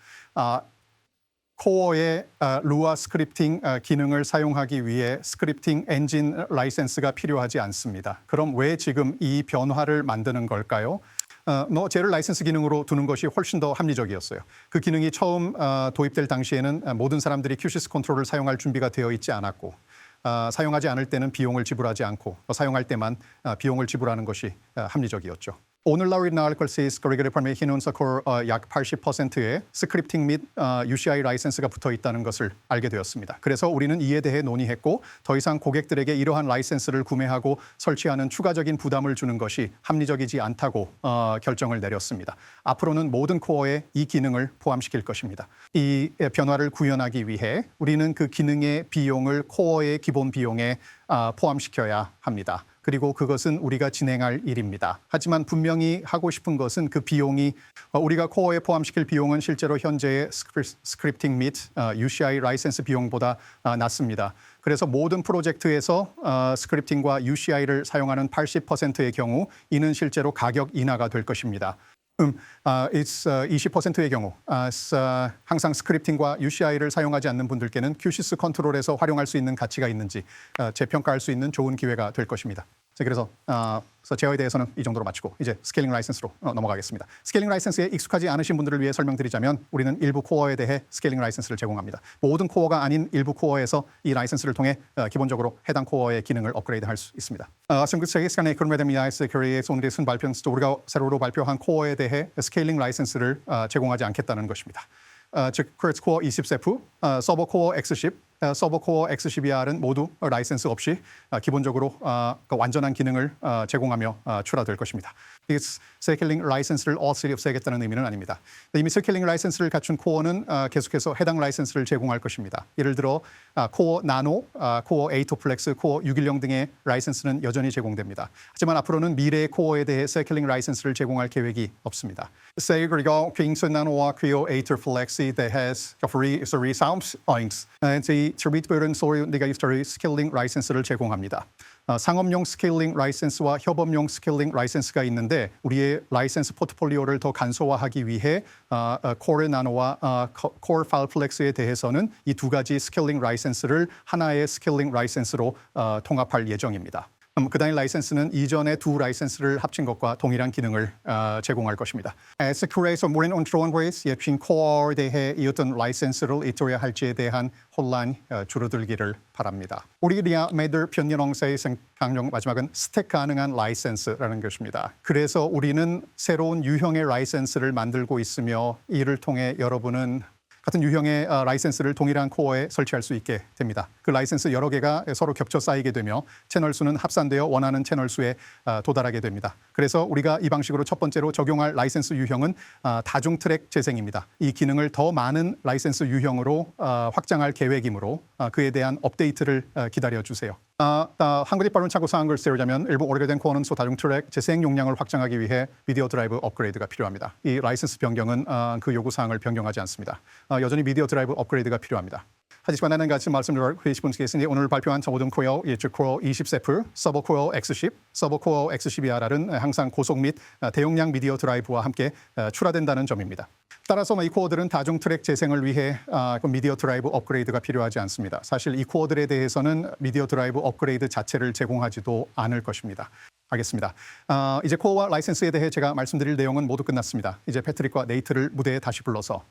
코어의 루아 스크립팅 기능을 사용하기 위해 스크립팅 엔진 라이센스가 필요하지 않습니다. 그럼 왜 지금 이 변화를 만드는 걸까요? 쟤를 라이센스 기능으로 두는 것이 훨씬 더 합리적이었어요. 그 기능이 처음 도입될 당시에는 모든 사람들이 큐시스 컨트롤을 사용할 준비가 되어 있지 않았고 사용하지 않을 때는 비용을 지불하지 않고 사용할 때만 비용을 지불하는 것이 합리적이었죠. 오늘날 우리 나올 것이 스크립트 판매 희논서콜 약 80%의 스크립팅 및 UCI 라이센스가 붙어 있다는 것을 알게 되었습니다. 그래서 우리는 이에 대해 논의했고 더 이상 고객들에게 이러한 라이센스를 구매하고 설치하는 추가적인 부담을 주는 것이 합리적이지 않다고 결정을 내렸습니다. 앞으로는 모든 코어에 이 기능을 포함시킬 것입니다. 이 변화를 구현하기 위해 우리는 그 기능의 비용을 코어의 기본 비용에 포함시켜야 합니다. 그리고 그것은 우리가 진행할 일입니다. 하지만 분명히 하고 싶은 것은 그 비용이 우리가 코어에 포함시킬 비용은 실제로 현재의 스크립팅 및 UCI 라이센스 비용보다 낮습니다. 그래서 모든 프로젝트에서 스크립팅과 UCI를 사용하는 80%의 경우 이는 실제로 가격 인하가 될 것입니다. 20%의 경우 항상 스크립팅과 UCI를 사용하지 않는 분들께는 큐시스 컨트롤에서 활용할 수 있는 가치가 있는지 재평가할 수 있는 좋은 기회가 될 것입니다. 그래서 제어에 대해서는 이 정도로 마치고 이제 스케일링 라이센스로 넘어가겠습니다. 스케일링 라이센스에 익숙하지 않으신 분들을 위해 설명드리자면 우리는 일부 코어에 대해 스케일링 라이센스를 제공합니다. 모든 코어가 아닌 일부 코어에서 이 라이센스를 통해 기본적으로 해당 코어의 기능을 업그레이드할 수 있습니다. 선긋세기 시간에 그런메데미아의 세큐리티에서 오늘의 순발표는 우리가 새로 발표한 코어에 대해 스케일링 라이센스를 제공하지 않겠다는 것입니다. 즉 크레츠 코어 20세프, 서버 코어 X10, 서버 코어 X12R은 모두 라이센스 없이 기본적으로 완전한 기능을 제공하며 출하될 것입니다. 스케일링 라이센스를 없애겠다는 의미는 아닙니다. 이미 스케일링 라이센스를 갖춘 코어는 계속해서 해당 라이센스를 제공할 것입니다. 예를 들어 코어 나노, 코어 A2 플렉스, 코어 610 등의 라이센스는 여전히 제공됩니다. 하지만 앞으로는 미래의 코어에 대해 스케일링 라이센스를 제공할 계획이 없습니다. 그리고 킹스 나노와 코어 A2 플렉스 대해 free sounds 트리트별은 소리 네가티브 스케일링 라이센스를 제공합니다. 상업용 스케일링 라이센스와 협업용 스케일링 라이센스가 있는데 우리의 라이센스 포트폴리오를 더 간소화하기 위해 코어 나노와 코어 파일 플렉스에 대해서는 이 두 가지 스케일링 라이센스를 하나의 스케일링 라이센스로 통합할 예정입니다. 그다음 라이센스는 이전의 두 라이센스를 합친 것과 동일한 기능을 제공할 것입니다. 그래서 우리는 온트로원 웨이스 예핀 코어에 대해 이 어떤 라이센스를 이토해야 할지에 대한 혼란이 줄어들기를 바랍니다. 우리 리아메이더 편연홍사의 강령 마지막은 스택 가능한 라이센스라는 것입니다. 그래서 우리는 새로운 유형의 라이센스를 만들고 있으며 이를 통해 여러분은 같은 유형의 라이센스를 동일한 코어에 설치할 수 있게 됩니다. 그 라이센스 여러 개가 서로 겹쳐 쌓이게 되며 채널 수는 합산되어 원하는 채널 수에 도달하게 됩니다. 그래서 우리가 이 방식으로 첫 번째로 적용할 라이센스 유형은 다중 트랙 재생입니다. 이 기능을 더 많은 라이센스 유형으로 확장할 계획이므로 그에 대한 업데이트를 기다려주세요. 한국의 빠른 착오 사항을 세우자면 일부 오래된 코어는 다중 트랙 재생 용량을 확장하기 위해 미디어 드라이브 업그레이드가 필요합니다. 이 라이센스 변경은 그 요구 사항을 변경하지 않습니다. 여전히 미디어 드라이브 업그레이드가 필요합니다. 하지만 나는 같이 말씀드리고 싶은 것은 오늘 발표한 모든 코어, 즉 코어 20세프, 서버 코어 X10, 서버 코어 X12R은 항상 고속 및 대용량 미디어 드라이브와 함께 출하된다는 점입니다. 따라서 이 코어들은 다중 트랙 재생을 위해 미디어 드라이브 업그레이드가 필요하지 않습니다. 사실 이 코어들에 대해서는 미디어 드라이브 업그레이드 자체를 제공하지도 않을 것입니다. 알겠습니다. 이제 코어와 라이센스에 대해 제가 말씀드릴 내용은 모두 끝났습니다. 이제 패트릭과 네이트를 무대에 다시 불러서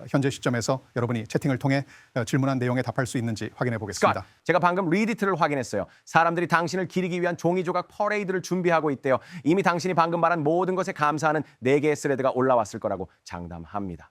현재 시점에서 여러분이 채팅을 통해 질문한 내용에 답할 수 있는지 확인해 보겠습니다. 스캇, 제가 방금 리디트를 확인했어요. 사람들이 당신을 기리기 위한 종이 조각 퍼레이드를 준비하고 있대요. 이미 당신이 방금 말한 모든 것에 감사하는 4개의 스레드가 올라왔을 거라고 장담합니다.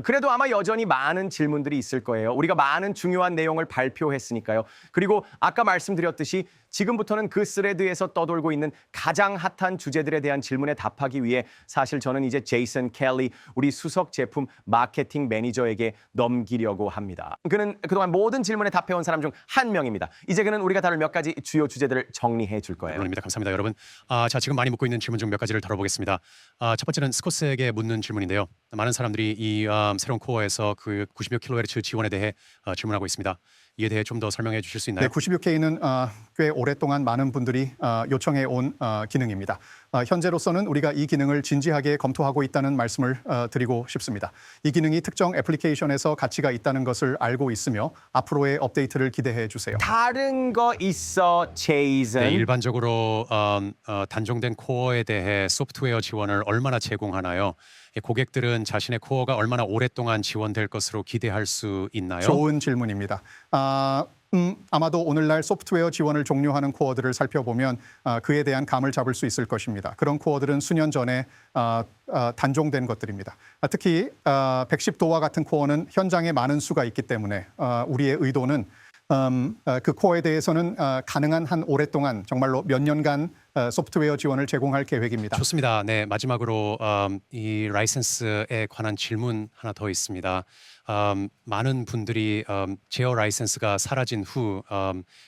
그래도 아마 여전히 많은 질문들이 있을 거예요. 우리가 많은 중요한 내용을 발표했으니까요. 그리고 아까 말씀드렸듯이 지금부터는 그 스레드에서 떠돌고 있는 가장 핫한 주제들에 대한 질문에 답하기 위해 사실 저는 이제 제이슨 켈리, 우리 수석 제품 마케팅 매니저에게 넘기려고 합니다. 그는 그동안 모든 질문에 답해온 사람 중 한 명입니다. 이제 그는 우리가 다룰 몇 가지 주요 주제들을 정리해 줄 거예요. 물론입니다. 감사합니다, 여러분. 자, 지금 많이 묻고 있는 질문 중 몇 가지를 다뤄보겠습니다. 첫 번째는 스코스에게 묻는 질문인데요. 많은 사람들이 분들이 이 새로운 코어에서 그 96 kHz 지원에 대해 질문하고 있습니다. 이에 대해 좀 더 설명해 주실 수 있나요? 네, 96K는 꽤 오랫동안 많은 분들이 요청해 온 기능입니다. 현재로서는 우리가 이 기능을 진지하게 검토하고 있다는 말씀을 드리고 싶습니다. 이 기능이 특정 애플리케이션에서 가치가 있다는 것을 알고 있으며 앞으로의 업데이트를 기대해 주세요. 다른 거 있어, 제이슨? 네, 일반적으로 단종된 코어에 대해 소프트웨어 지원을 얼마나 제공하나요? 고객들은 자신의 코어가 얼마나 오랫동안 지원될 것으로 기대할 수 있나요? 좋은 질문입니다. 아마도 오늘날 소프트웨어 지원을 종료하는 코어들을 살펴보면 그에 대한 감을 잡을 수 있을 것입니다. 그런 코어들은 수년 전에 단종된 것들입니다. 특히 110도와 같은 코어는 현장에 많은 수가 있기 때문에 우리의 의도는 그 코어에 대해서는 가능한 한 오랫동안 정말로 몇 년간 소프트웨어 지원을 제공할 계획입니다. 좋습니다. 네, 마지막으로 이 라이센스에 관한 질문 하나 더 있습니다. 많은 분들이 제어 라이센스가 사라진 후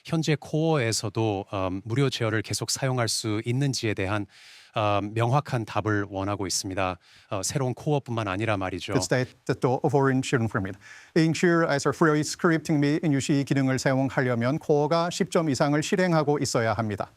현재 코어에서도 무료 제어를 계속 사용할 수 있는지에 대한 명확한 답을 원하고 있습니다. 새로운 코어뿐만 아니라 말이죠. 뜻도 오버인슈입니다. 인슈에서 프리 스크립팅 및 인유시 기능을 사용하려면 코어가 10점 이상을 실행하고 있어야 합니다.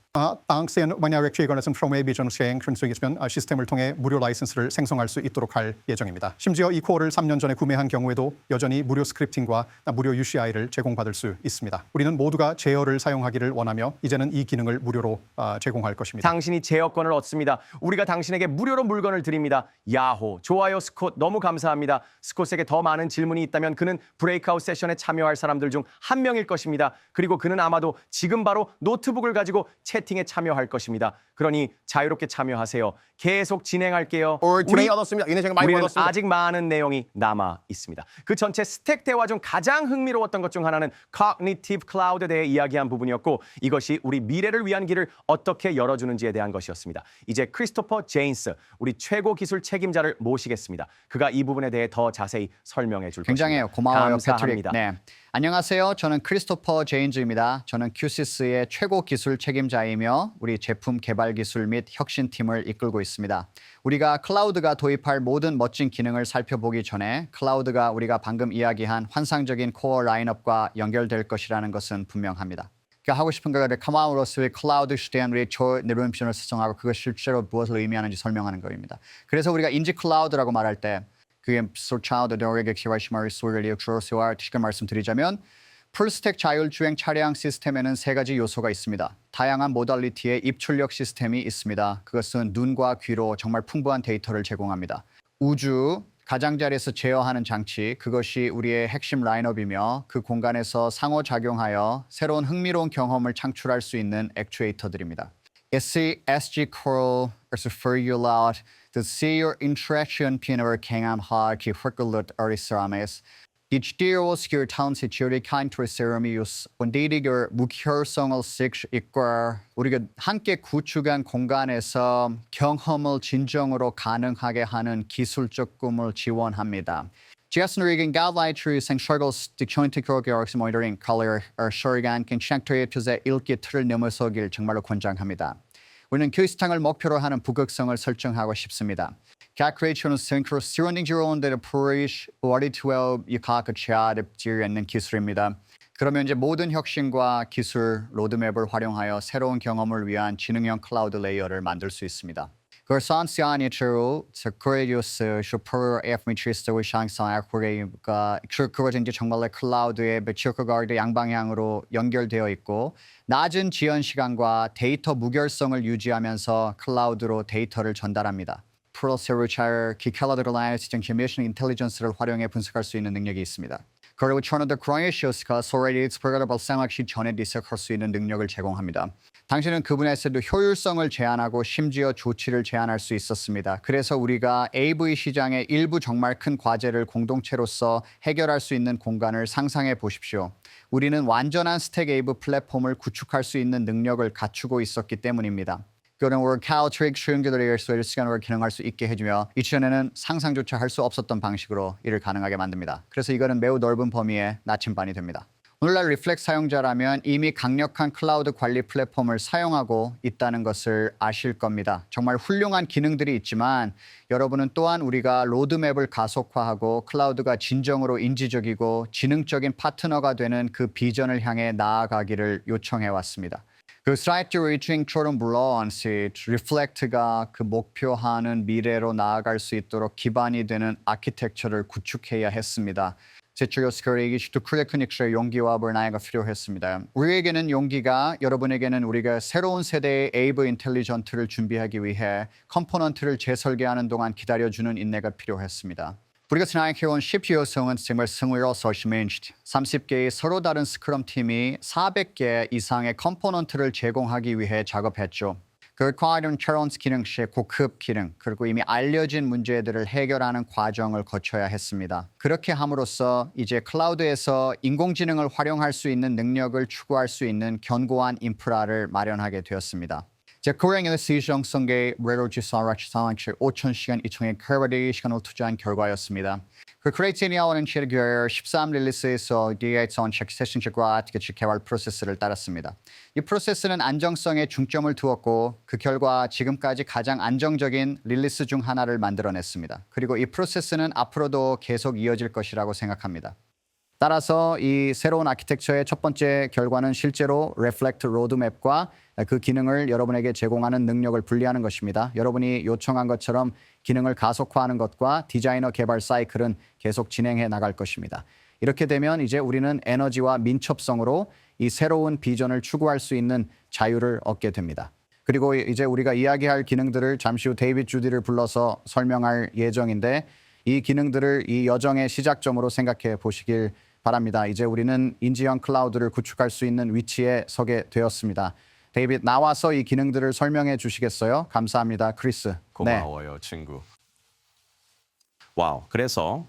당시엔 만약 취관에서 프로메이 비전 시행 있으면 시스템을 통해 무료 라이센스를 생성할 수 있도록 할 예정입니다. 심지어 이 코어를 3년 전에 구매한 경우에도 여전히 무료 스크립팅과 무료 UCI를 제공받을 수 있습니다. 우리는 모두가 제어를 사용하기를 원하며 이제는 이 기능을 무료로 제공할 것입니다. 당신이 제어권을 얻습니다. 우리가 당신에게 무료로 물건을 드립니다. 야호, 좋아요 스콧, 너무 감사합니다. 스콧에게 더 많은 질문이 있다면 그는 브레이크아웃 세션에 참여할 사람들 중 한 명일 것입니다. 그리고 그는 아마도 지금 바로 노트북을 가지고 채팅에 참여할 것입니다. 그러니 자유롭게 참여하세요. 계속 진행할게요. 진행이 얻었습니다. 이 내용 많이 우리는 얻었습니다. 아직 많은 내용이 남아 있습니다. 그 전체 스택 대화 중 가장 흥미로웠던 것 중 하나는 Cognitive Cloud에 대해 이야기한 부분이었고 이것이 우리 미래를 위한 길을 어떻게 열어주는지에 대한 것이었습니다. 이제 크리스토퍼 제인스, 우리 최고 기술 책임자를 모시겠습니다. 그가 이 부분에 대해 더 자세히 설명해 줄 굉장해요. 것입니다. 고마워요, 감사합니다. 패트릭. 네. 안녕하세요. 저는 크리스토퍼 제인즈입니다. 저는 큐시스의 최고 기술 책임자이며 우리 제품 개발 기술 및 혁신팀을 이끌고 있습니다. 우리가 클라우드가 도입할 모든 멋진 기능을 살펴보기 전에 클라우드가 우리가 방금 이야기한 환상적인 코어 라인업과 연결될 것이라는 것은 분명합니다. 그러니까 하고 싶은 거를 카마우로스의 클라우드 시대한 우리 조 내론표현을 수정하고 그것이 실제로 무엇을 의미하는지 설명하는 겁니다. 그래서 우리가 인지 클라우드라고 말할 때 그게 소차우드 너에게 기와시마리 소리를 주어서와 지금 말씀드리자면 풀스택 자율주행 차량 시스템에는 세 가지 요소가 있습니다. 다양한 모달리티의 입출력 시스템이 있습니다. 그것은 눈과 귀로 정말 풍부한 데이터를 제공합니다. 우주, 가장자리에서 제어하는 장치, 그것이 우리의 핵심 라인업이며 그 공간에서 상호작용하여 새로운 흥미로운 경험을 창출할 수 있는 액추에이터들입니다. SG Core for you lot the see your interaction 피너를 강함하 기획글릇 어리스라메스 디지털 스킬 타운시 지리 칸트리 세러미우스 원데이디거 무혈성을 식스 이과 우리가 함께 구축한 공간에서 경험을 진정으로 가능하게 하는 기술적 꿈을 지원합니다. 지하수는 가이드라인을 생각을 디션트 교육의 모니터링 컬러 시간 괜찮게 투자 읽기 틀을 넘어서길 정말로 권장합니다. 우리는 교육상을 목표로 하는 부극성을 설정하고 싶습니다. 각 크리에이션은 생크로 스티런딩 지원대를 프로이시 워리12 이카크 치아랩지에 있는 기술입니다. 그러면 이제 모든 혁신과 기술 로드맵을 활용하여 새로운 경험을 위한 지능형 클라우드 레이어를 만들 수 있습니다. 그산시아니처로 세크레디오스 슈퍼 에프미치스트의 상상학회가 그것은 이제 정말 클라우드의 지역가드 양방향으로 연결되어 있고 낮은 지연 시간과 데이터 무결성을 유지하면서 클라우드로 데이터를 전달합니다. 프로세르차의 기칼라드라이어 시장 미션 인텔리전스를 활용해 분석할 수 있는 능력이 있습니다. 그리고 천원더 크로니시오스가 소레디 스프레더 발생하기 전에 리셋할 수 있는 능력을 제공합니다. 당시는 그분에서도 효율성을 제한하고 심지어 조치를 제한할 수 있었습니다. 그래서 우리가 AV 시장의 일부 정말 큰 과제를 공동체로서 해결할 수 있는 공간을 상상해 보십시오. 우리는 완전한 스택 AV 플랫폼을 구축할 수 있는 능력을 갖추고 있었기 때문입니다. 그는 월카우 트릭 수용자들의 시간으로 기능할 수 있게 해주며 이전에는 상상조차 할 수 없었던 방식으로 이를 가능하게 만듭니다. 그래서 이거는 매우 넓은 범위의 나침반이 됩니다. 오늘날 리플렉트 사용자라면 이미 강력한 클라우드 관리 플랫폼을 사용하고 있다는 것을 아실 겁니다. 정말 훌륭한 기능들이 있지만 여러분은 또한 우리가 로드맵을 가속화하고 클라우드가 진정으로 인지적이고 지능적인 파트너가 되는 그 비전을 향해 나아가기를 요청해 왔습니다. 그 Stride Reaching처럼 물론 리플렉트가 그 목표하는 미래로 나아갈 수 있도록 기반이 되는 아키텍처를 구축해야 했습니다. 제출교 스크래기 슈트 크레크닉스의 용기와 버나이가 필요했습니다. 우리에게는 용기가, 여러분에게는 우리가 새로운 세대의 에이브 인텔리전트를 준비하기 위해 컴포넌트를 재설계하는 동안 기다려주는 인내가 필요했습니다. 우리가 생각해온 CPU 요성은 정말 승리로서 30개의 서로 다른 스크럼 팀이 400개 이상의 컴포넌트를 제공하기 위해 작업했죠. 그 과정은 체론스 기능식 고급 기능, 그리고 이미 알려진 문제들을 해결하는 과정을 거쳐야 했습니다. 그렇게 함으로써 이제 클라우드에서 인공지능을 활용할 수 있는 능력을 추구할 수 있는 견고한 인프라를 마련하게 되었습니다. 제 고랭의 시정성계 레로지 사라치 상황치 5,000시간 이상의 커버리 시간을 투자한 결과였습니다. 그 크레이티니아와는 13 릴리스에서 DA-on 세션식과 같이 개발 프로세스를 따랐습니다. 이 프로세스는 안정성에 중점을 두었고 그 결과 지금까지 가장 안정적인 릴리스 중 하나를 만들어냈습니다. 그리고 이 프로세스는 앞으로도 계속 이어질 것이라고 생각합니다. 따라서 이 새로운 아키텍처의 첫 번째 결과는 실제로 Reflect 로드맵과 그 기능을 여러분에게 제공하는 능력을 분리하는 것입니다. 여러분이 요청한 것처럼 기능을 가속화하는 것과 디자이너 개발 사이클은 계속 진행해 나갈 것입니다. 이렇게 되면 이제 우리는 에너지와 민첩성으로 이 새로운 비전을 추구할 수 있는 자유를 얻게 됩니다. 그리고 이제 우리가 이야기할 기능들을 잠시 후 데이빗 주디를 불러서 설명할 예정인데 이 기능들을 이 여정의 시작점으로 생각해 보시길 바랍니다. 이제 우리는 인지형 클라우드를 구축할 수 있는 위치에 서게 되었습니다. 데이빗 나와서 이 기능들을 설명해 주시겠어요? 감사합니다. 크리스. 고마워요, 친구. 와우. 그래서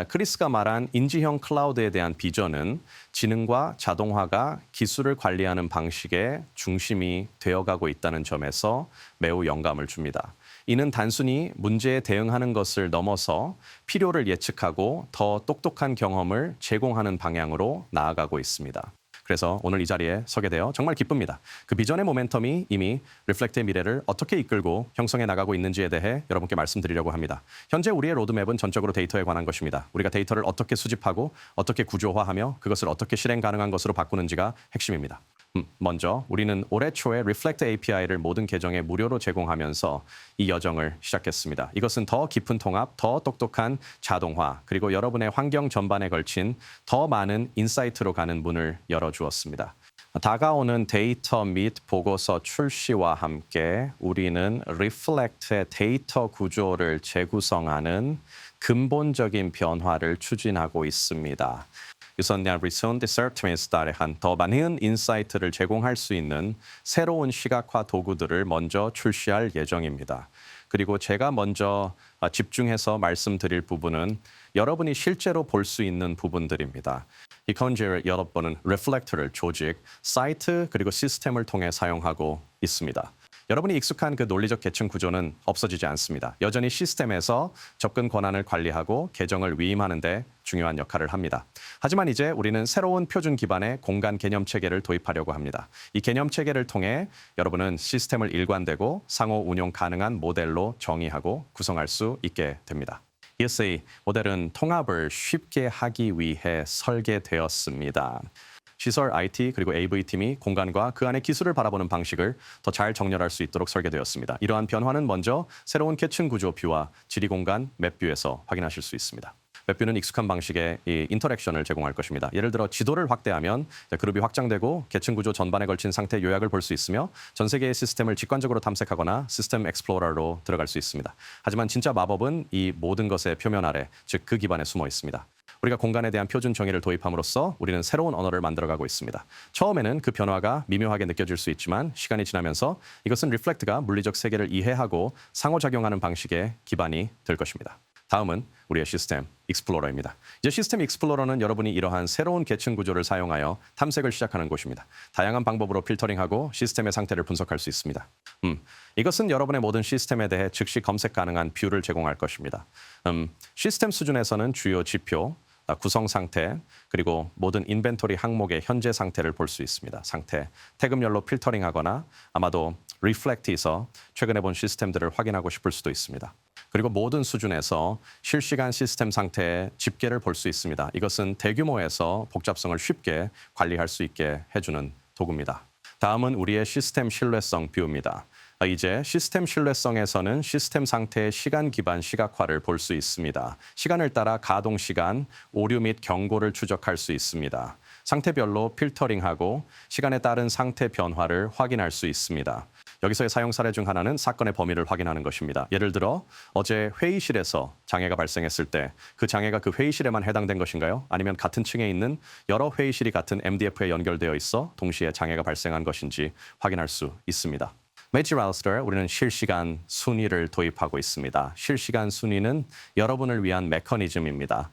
크리스가 말한 인지형 클라우드에 대한 비전은 지능과 자동화가 기술을 관리하는 방식의 중심이 되어가고 있다는 점에서 매우 영감을 줍니다. 이는 단순히 문제에 대응하는 것을 넘어서 필요를 예측하고 더 똑똑한 경험을 제공하는 방향으로 나아가고 있습니다. 그래서 오늘 이 자리에 서게 되어 정말 기쁩니다. 그 비전의 모멘텀이 이미 리플렉트의 미래를 어떻게 이끌고 형성해 나가고 있는지에 대해 여러분께 말씀드리려고 합니다. 현재 우리의 로드맵은 전적으로 데이터에 관한 것입니다. 우리가 데이터를 어떻게 수집하고 어떻게 구조화하며 그것을 어떻게 실행 가능한 것으로 바꾸는지가 핵심입니다. 먼저 우리는 올해 초에 Reflect API를 모든 계정에 무료로 제공하면서 이 여정을 시작했습니다. 이것은 더 깊은 통합, 더 똑똑한 자동화, 그리고 여러분의 환경 전반에 걸친 더 많은 인사이트로 가는 문을 열어주었습니다. 다가오는 데이터 및 보고서 출시와 함께 우리는 Reflect의 데이터 구조를 재구성하는 근본적인 변화를 추진하고 있습니다. 유선량 리손 디서트미스 따르한 더 많은 인사이트를 제공할 수 있는 새로운 시각화 도구들을 먼저 출시할 예정입니다. 그리고 제가 먼저 집중해서 말씀드릴 부분은 여러분이 실제로 볼 수 있는 부분들입니다. 이 컨제를 여러분은 리플렉트를 조직, 사이트 그리고 시스템을 통해 사용하고 있습니다. 여러분이 익숙한 그 논리적 계층 구조는 없어지지 않습니다. 여전히 시스템에서 접근 권한을 관리하고 계정을 위임하는 데 중요한 역할을 합니다. 하지만 이제 우리는 새로운 표준 기반의 공간 개념 체계를 도입하려고 합니다. 이 개념 체계를 통해 여러분은 시스템을 일관되고 상호 운용 가능한 모델로 정의하고 구성할 수 있게 됩니다. ESA 모델은 통합을 쉽게 하기 위해 설계되었습니다. 시설, IT 그리고 AV팀이 공간과 그 안의 기술을 바라보는 방식을 더 잘 정렬할 수 있도록 설계되었습니다. 이러한 변화는 먼저 새로운 계층 구조 뷰와 지리공간 맵뷰에서 확인하실 수 있습니다. 맵뷰는 익숙한 방식의 이 인터랙션을 제공할 것입니다. 예를 들어 지도를 확대하면 그룹이 확장되고 계층 구조 전반에 걸친 상태 요약을 볼 수 있으며 전 세계의 시스템을 직관적으로 탐색하거나 시스템 엑스플로러로 들어갈 수 있습니다. 하지만 진짜 마법은 이 모든 것의 표면 아래, 즉 그 기반에 숨어 있습니다. 우리가 공간에 대한 표준 정의를 도입함으로써 우리는 새로운 언어를 만들어가고 있습니다. 처음에는 그 변화가 미묘하게 느껴질 수 있지만 시간이 지나면서 이것은 리플렉트가 물리적 세계를 이해하고 상호작용하는 방식의 기반이 될 것입니다. 다음은 우리의 시스템 익스플로러입니다. 이제 시스템 익스플로러는 여러분이 이러한 새로운 계층 구조를 사용하여 탐색을 시작하는 곳입니다. 다양한 방법으로 필터링하고 시스템의 상태를 분석할 수 있습니다. 이것은 여러분의 모든 시스템에 대해 즉시 검색 가능한 뷰를 제공할 것입니다. 시스템 수준에서는 주요 지표, 구성 상태 그리고 모든 인벤토리 항목의 현재 상태를 볼 수 있습니다. 상태, 태금열로 필터링하거나 아마도 리플렉트에서 최근에 본 시스템들을 확인하고 싶을 수도 있습니다. 그리고 모든 수준에서 실시간 시스템 상태의 집계를 볼 수 있습니다. 이것은 대규모에서 복잡성을 쉽게 관리할 수 있게 해주는 도구입니다. 다음은 우리의 시스템 신뢰성 뷰입니다. 이제 시스템 신뢰성에서는 시스템 상태의 시간 기반 시각화를 볼 수 있습니다. 시간을 따라 가동 시간, 오류 및 경고를 추적할 수 있습니다. 상태별로 필터링하고 시간에 따른 상태 변화를 확인할 수 있습니다. 여기서의 사용 사례 중 하나는 사건의 범위를 확인하는 것입니다. 예를 들어 어제 회의실에서 장애가 발생했을 때 그 장애가 그 회의실에만 해당된 것인가요? 아니면 같은 층에 있는 여러 회의실이 같은 MDF에 연결되어 있어 동시에 장애가 발생한 것인지 확인할 수 있습니다. 매직 라우스터에 우리는 실시간 순위를 도입하고 있습니다. 실시간 순위는 여러분을 위한 메커니즘입니다.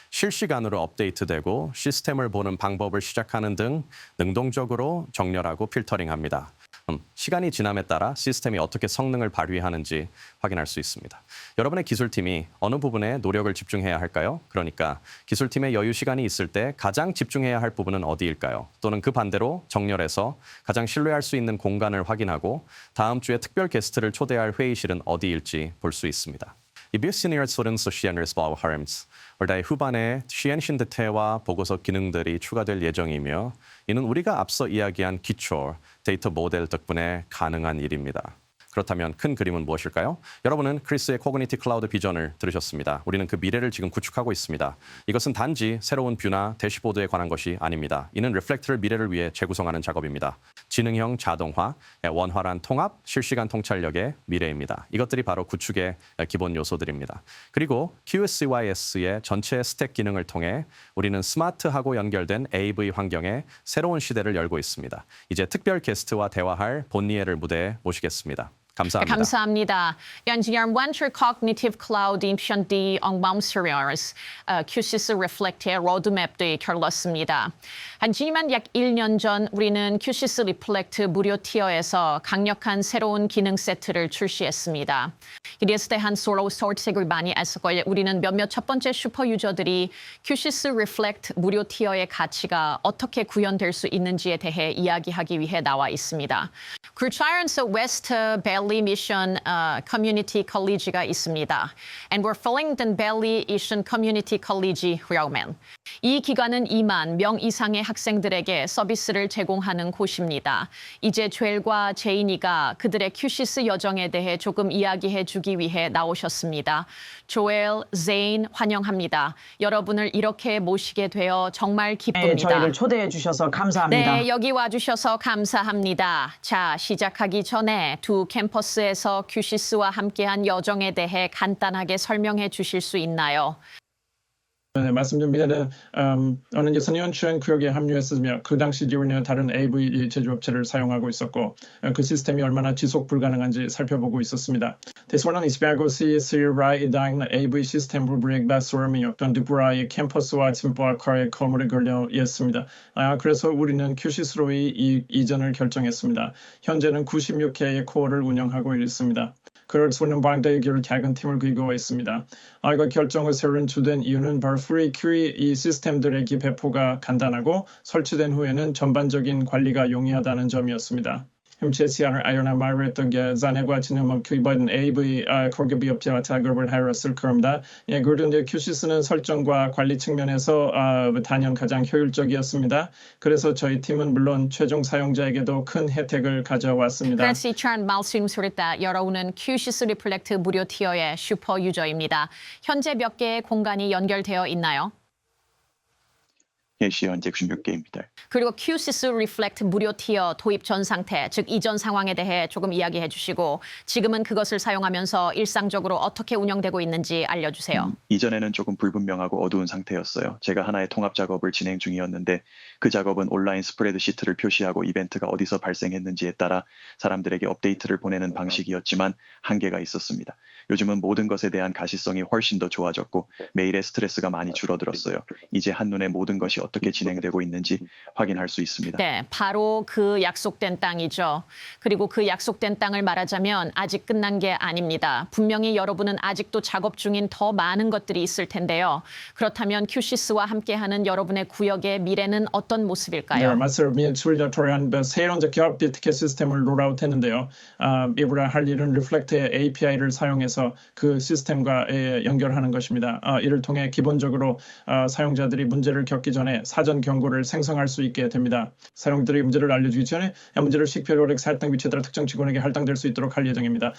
실시간으로 업데이트되고 시스템을 보는 방법을 시작하는 등 능동적으로 정렬하고 필터링합니다. 시간이 지남에 따라 시스템이 어떻게 성능을 발휘하는지 확인할 수 있습니다. 여러분의 기술팀이 어느 부분에 노력을 집중해야 할까요? 그러니까 기술팀의 여유 시간이 있을 때 가장 집중해야 할 부분은 어디일까요? 또는 그 반대로 정렬해서 가장 신뢰할 수 있는 공간을 확인하고 다음 주에 특별 게스트를 초대할 회의실은 어디일지 볼 수 있습니다. 이 비스니어 소른 소시안을 스바우 하름스 올해 후반에 시엔신 대태와 보고서 기능들이 추가될 예정이며 이는 우리가 앞서 이야기한 기초 데이터 모델 덕분에 가능한 일입니다. 그렇다면 큰 그림은 무엇일까요? 여러분은 크리스의 코그니티 클라우드 비전을 들으셨습니다. 우리는 그 미래를 지금 구축하고 있습니다. 이것은 단지 새로운 뷰나 대시보드에 관한 것이 아닙니다. 이는 리플렉트를 미래를 위해 재구성하는 작업입니다. 지능형 자동화, 원활한 통합, 실시간 통찰력의 미래입니다. 이것들이 바로 구축의 기본 요소들입니다. 그리고 QSYS의 전체 스택 기능을 통해 우리는 스마트하고 연결된 AV 환경에 새로운 시대를 열고 있습니다. 이제 특별 게스트와 대화할 본니에를 무대에 모시겠습니다. 감사합니다. 감사합니다. 연지연 Venture Cognitive Cloud 인편디 엉마음스리얼스 QSIS 리플렉트의 로드맵도 결렀습니다. 하지만 약 1년 전 우리는 QSIS 리플렉트 무료 티어에서 강력한 새로운 기능 세트를 출시했습니다. 이래서 대한 서로 설득을 많이 했었고 우리는 몇몇 첫 번째 슈퍼 유저들이 QSIS 리플렉트 무료 티어의 가치가 어떻게 구현될 수 있는지에 대해 이야기하기 위해 나와 있습니다. 그렇죠. 웨스트 밸리 미션 커뮤니티 컬리지가 있습니다. And we're filling the Valley Mission Community College Realman. 이 기관은 2만 명 이상의 학생들에게 서비스를 제공하는 곳입니다. 이제 조엘과 제인이가 그들의 QSIS 여정에 대해 조금 이야기해 주기 위해 나오셨습니다. 조엘, 제인 환영합니다. 여러분을 이렇게 모시게 되어 정말 기쁩니다. 네, 저희를 초대해 주셔서 감사합니다. 네, 여기 와주셔서 감사합니다. 자, 시작하기 전에 두 캠퍼스에서 QSIS와 함께한 여정에 대해 간단하게 설명해 주실 수 있나요? 네, 말씀드립니다. 저는 2000년 구역에 합류했으며 그 당시 우리는 다른 AV 제조업체를 사용하고 있었고 그 시스템이 얼마나 지속 불가능한지 살펴보고 있었습니다. 대소는 이스베고시 시라이다인 AV 시스템 rubric 바스월미 어떤 드브라의 캠퍼스와 팀버커의 건물에 걸려 있습니다. 그래서 우리는 QSIS로 이전을 결정했습니다. 현재는 96개의 코어를 운영하고 있습니다. 그래서는 방대의 작은 팀을 그리고 있습니다. 그 결정을 세운 주된 이유는 바로 프리 큐리 이 시스템들의 배포가 간단하고 설치된 후에는 전반적인 관리가 용이하다는 점이었습니다. MCSR 아이오나 마이랬던 게 자네과 지난번 이번 AV 고객비 업체와 작업을 하였을 겁니다. 예, 그런데 QSIS는 설정과 관리 측면에서 단연 가장 효율적이었습니다. 그래서 저희 팀은 물론 최종 사용자에게도 큰 혜택을 가져왔습니다. 그래서 이처럼 말씀드렸다. 여러분은 QSIS 리플렉트 무료 티어의 슈퍼 유저입니다. 현재 몇 개의 공간이 연결되어 있나요? 예시 현재 96개입니다. 그리고 QSIS 리플렉트 무료 티어 도입 전 상태, 즉 이전 상황에 대해 조금 이야기해 주시고 지금은 그것을 사용하면서 일상적으로 어떻게 운영되고 있는지 알려주세요. 이전에는 조금 불분명하고 어두운 상태였어요. 제가 하나의 통합 작업을 진행 중이었는데 그 작업은 온라인 스프레드시트를 표시하고 이벤트가 어디서 발생했는지에 따라 사람들에게 업데이트를 보내는 방식이었지만 한계가 있었습니다. 요즘은 모든 것에 대한 가시성이 훨씬 더 좋아졌고 메일의 스트레스가 많이 줄어들었어요. 이제 한눈에 모든 것이 어떻게 진행되고 있는지 확인할 수 있습니다. 네, 바로 그 약속된 땅이죠. 그리고 그 약속된 땅을 말하자면 아직 끝난 게 아닙니다. 분명히 여러분은 아직도 작업 중인 더 많은 것들이 있을 텐데요. 그렇다면 큐시스와 함께하는 여러분의 구역의 미래는 어떤 모습일까요? 네, 맞습니다. 출자토리한 새로운 기업 티켓 시스템을 롤아웃했는데요. 이번에 할 일은 리플렉트의 API를 사용해서 그 시스템과 연결하는 것입니다. 이를 통해 기본적으로 사용자들이 문제를 겪기 전에 사전 경고를 생성할 수 있게 됩니다. 사용자들이 문제를 알려주기 전에 문제를 식별하고 할당 위치에 따라 특정 직원에게 할당될 수 있도록 할 예정입니다.